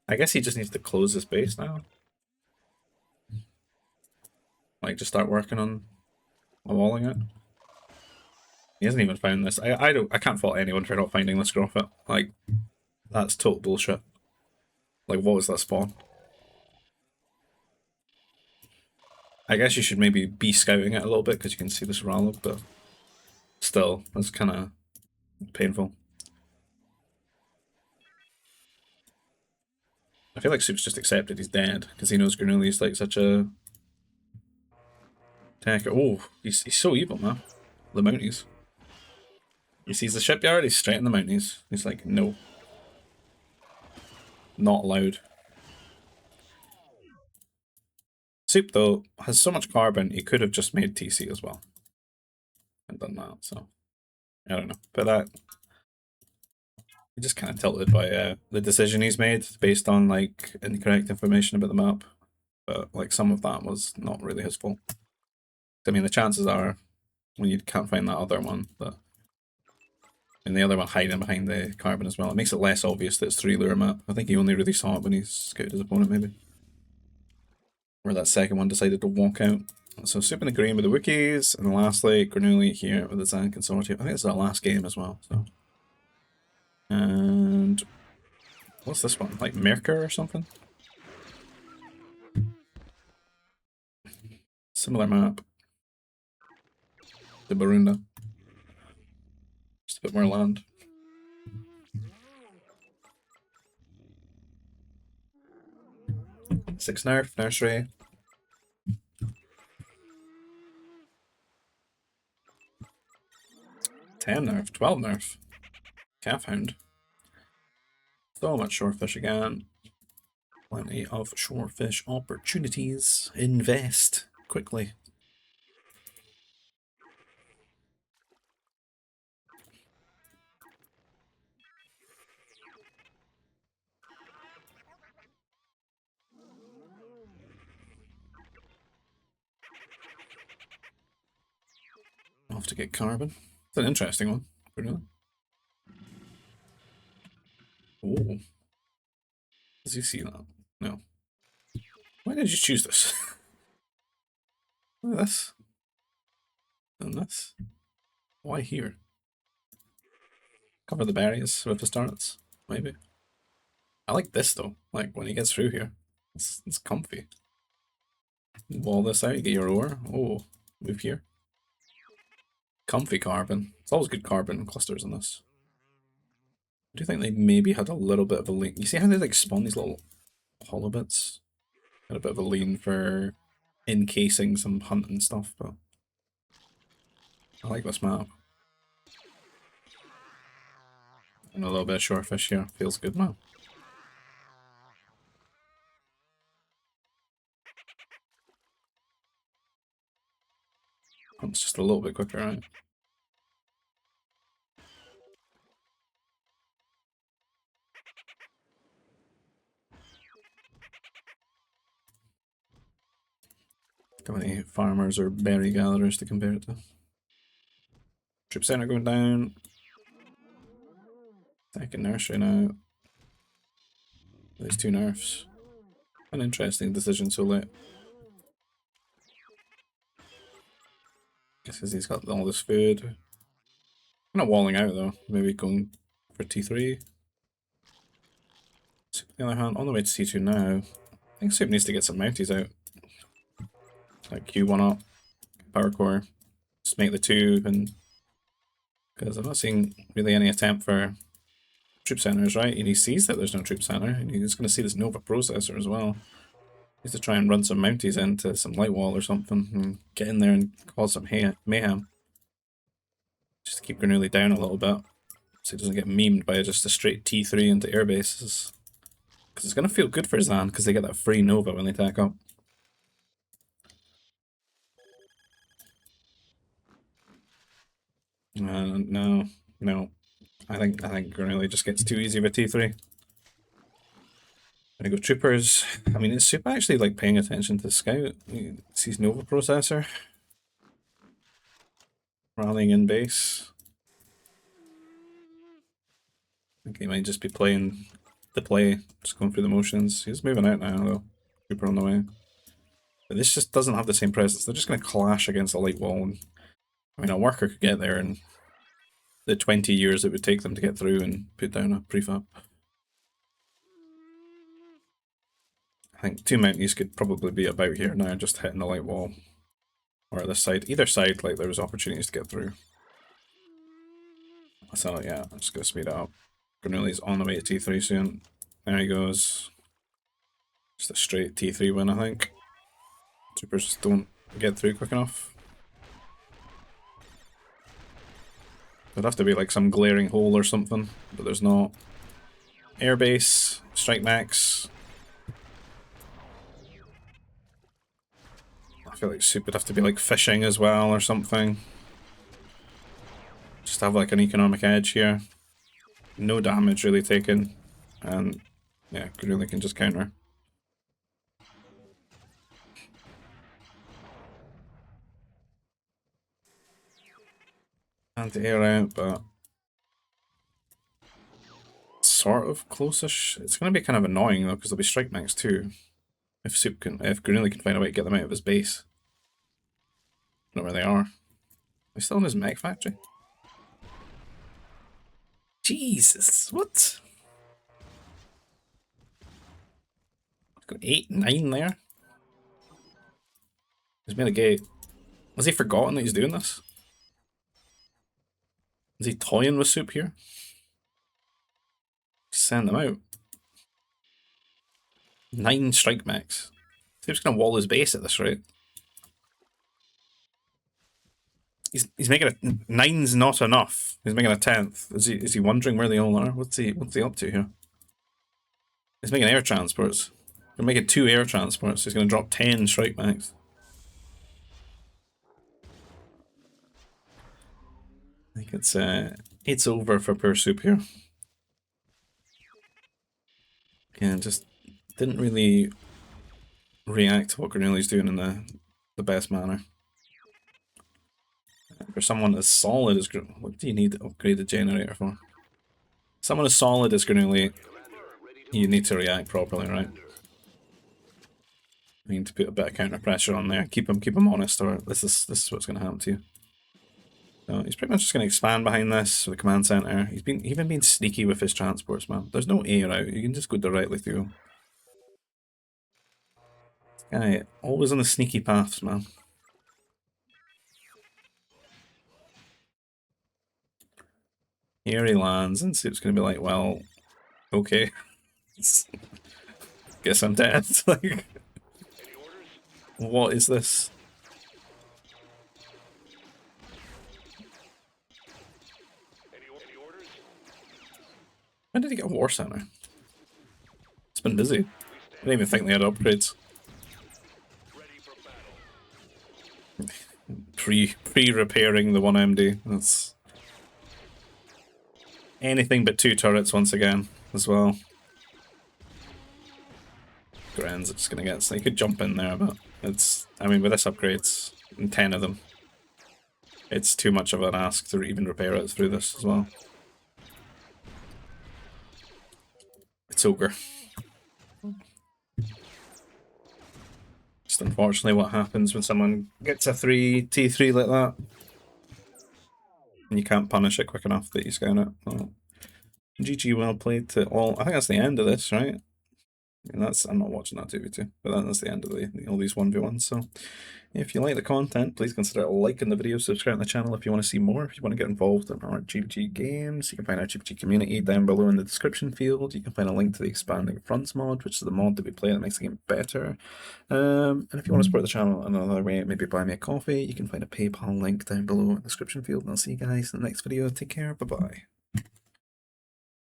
I guess he just needs to close his base now. Like, just start working on walling it. He hasn't even found this. I can't fault anyone for not finding this Groffet. Like, that's total bullshit. Like, what was that spawn? I guess you should maybe be scouting it a little bit because you can see this Ralog, but still, that's kind of painful. I feel like Soup's just accepted he's dead because he knows Grenooli is like such a attacker. Oh, he's so evil, man. The Mounties. He sees the shipyard, he's straight in the Mounties. He's like, no. Not allowed. Soup, though, has so much carbon, he could have just made TC as well. And done that, so... I don't know. But that... He just kind of tilted by the decision he's made based on, like, incorrect information about the map. But, like, some of that was not really his fault. I mean, the chances are, when you can't find that other one, that... And the other one hiding behind the carbon as well. It makes it less obvious that it's 3 lure map. I think he only really saw it when he scouted his opponent, maybe. Where that second one decided to walk out. So Soup in the Green with the Wookiees, and lastly Grenooli here with the Zan Consortium. I think it's our last game as well. So, and what's this one? Like Merkur or something? Similar map. The Barunda. Just a bit more land. Six nerf, nursery. 10 nerf, 12 nerf. Calf hound. So much shorefish again. Plenty of shorefish opportunities. Invest quickly. Off to get carbon. It's an interesting one. Really. Oh. Does he see that? No. Why did you choose this? Look at this. And this. Why here? Cover the barriers with his turrets, maybe. I like this though. Like when he gets through here, it's comfy. Wall this out, you get your ore. Oh, move here. Comfy carbon. It's always good carbon clusters in this. I do think they maybe had a little bit of a lean. You see how they like spawn these little hollow bits? Had a bit of a lean for encasing some hunt and stuff, but I like this map. And a little bit of shorefish here. Feels good, man. It's just a little bit quicker, right? How many farmers or berry gatherers to compare it to? Troop center going down. Second nursery now. There's 2 nerfs. An interesting decision so late. Guess because he's got all this food. I'm not walling out though. Maybe going for T3. Soup, on the other hand, on the way to T2 now. I think Soup needs to get some mounties out. Like Q1 up, power core. Just make the 2 and because I'm not seeing really any attempt for troop centers, right? And he sees that there's no troop center, and he's going to see this Nova processor as well. He needs to try and run some mounties into some light wall or something, and get in there and cause some mayhem. Just to keep Grenooli down a little bit, so he doesn't get memed by just a straight T3 into air bases. Because it's going to feel good for Zan, because they get that free Nova when they attack up. No. I think Grenooli just gets too easy with T3. Gonna go troopers. I mean, is Super actually like paying attention to the scout? He sees Nova processor. Rallying in base. I think he might just be playing the play, just going through the motions. He's moving out now though. Trooper on the way. But this just doesn't have the same presence. They're just gonna clash against a light wall. And, I mean, a worker could get there in the 20 years it would take them to get through and put down a prefab. I think 2 mounties could probably be about here now, just hitting the light wall. Or this side. Either side, like, there was opportunities to get through. So, yeah, I'm just going to speed it up. Grenooli's on the way to T3 soon. There he goes. Just a straight T3 win, I think. Troopers just don't get through quick enough. There'd have to be, like, some glaring hole or something, but there's not. Airbase, strike max. I feel like Soup would have to be like fishing as well or something. Just have like an economic edge here. No damage really taken. And yeah, Grenooli can just counter. Anti-air out, but sort of close-ish. It's going to be kind of annoying though, because there'll be strike max too. If Grenooli can find a way to get them out of his base. Don't know where they are. They're still in his mech factory. Jesus, what? Got 8, 9 there. He's made a gate. Has he forgotten that he's doing this? Is he toying with Soup here? Send them out. 9 strike mechs. Soup's gonna wall his base at this rate. He's making a 9's not enough. He's making a 10th. Is he wondering where they all are? What's he up to here? He's making air transports. He's making 2 air transports. He's gonna drop 10 strike mechs. I think it's over for poor Soup here. And just didn't really react to what Grenooli's doing in the best manner. For someone as solid as what do you need to upgrade the generator for? Someone as solid as Grenooli, you need to react properly, right? You need to put a bit of counter pressure on there, keep him honest, or this is what's going to happen to you. So he's pretty much just going to expand behind this for the command center. He's even been sneaky with his transports, man. There's no air out. You can just go directly through. This guy always on the sneaky paths, man. Here he lands, and Soup's going to be like, well, okay. Guess I'm dead. Like, what is this? When did he get a war center? It's been busy. I didn't even think they had upgrades. Pre-repairing the 1MD. That's anything but 2 turrets once again as well. Gren's just gonna get, so he could jump in there, but it's, I mean, with this upgrades, and 10 of them, it's too much of an ask to even repair it through this as well. It's ogre. Just unfortunately what happens when someone gets a T3 like that. And you can't punish it quick enough that you scan it. Oh. GG, well played to all. I think that's the end of this, right? And I'm not watching that 2v2, but that's the end of all these 1v1s. So if you like the content, please consider liking the video, subscribing to the channel if you want to see more. If you want to get involved in our GBG games, you can find our GBG community down below in the description field. You can find a link to the Expanding Fronts mod, which is the mod that we play that makes the game better. And if you want to support the channel another way, maybe buy me a coffee, you can find a PayPal link down below in the description field. And I'll see you guys in the next video. Take care. Bye-bye.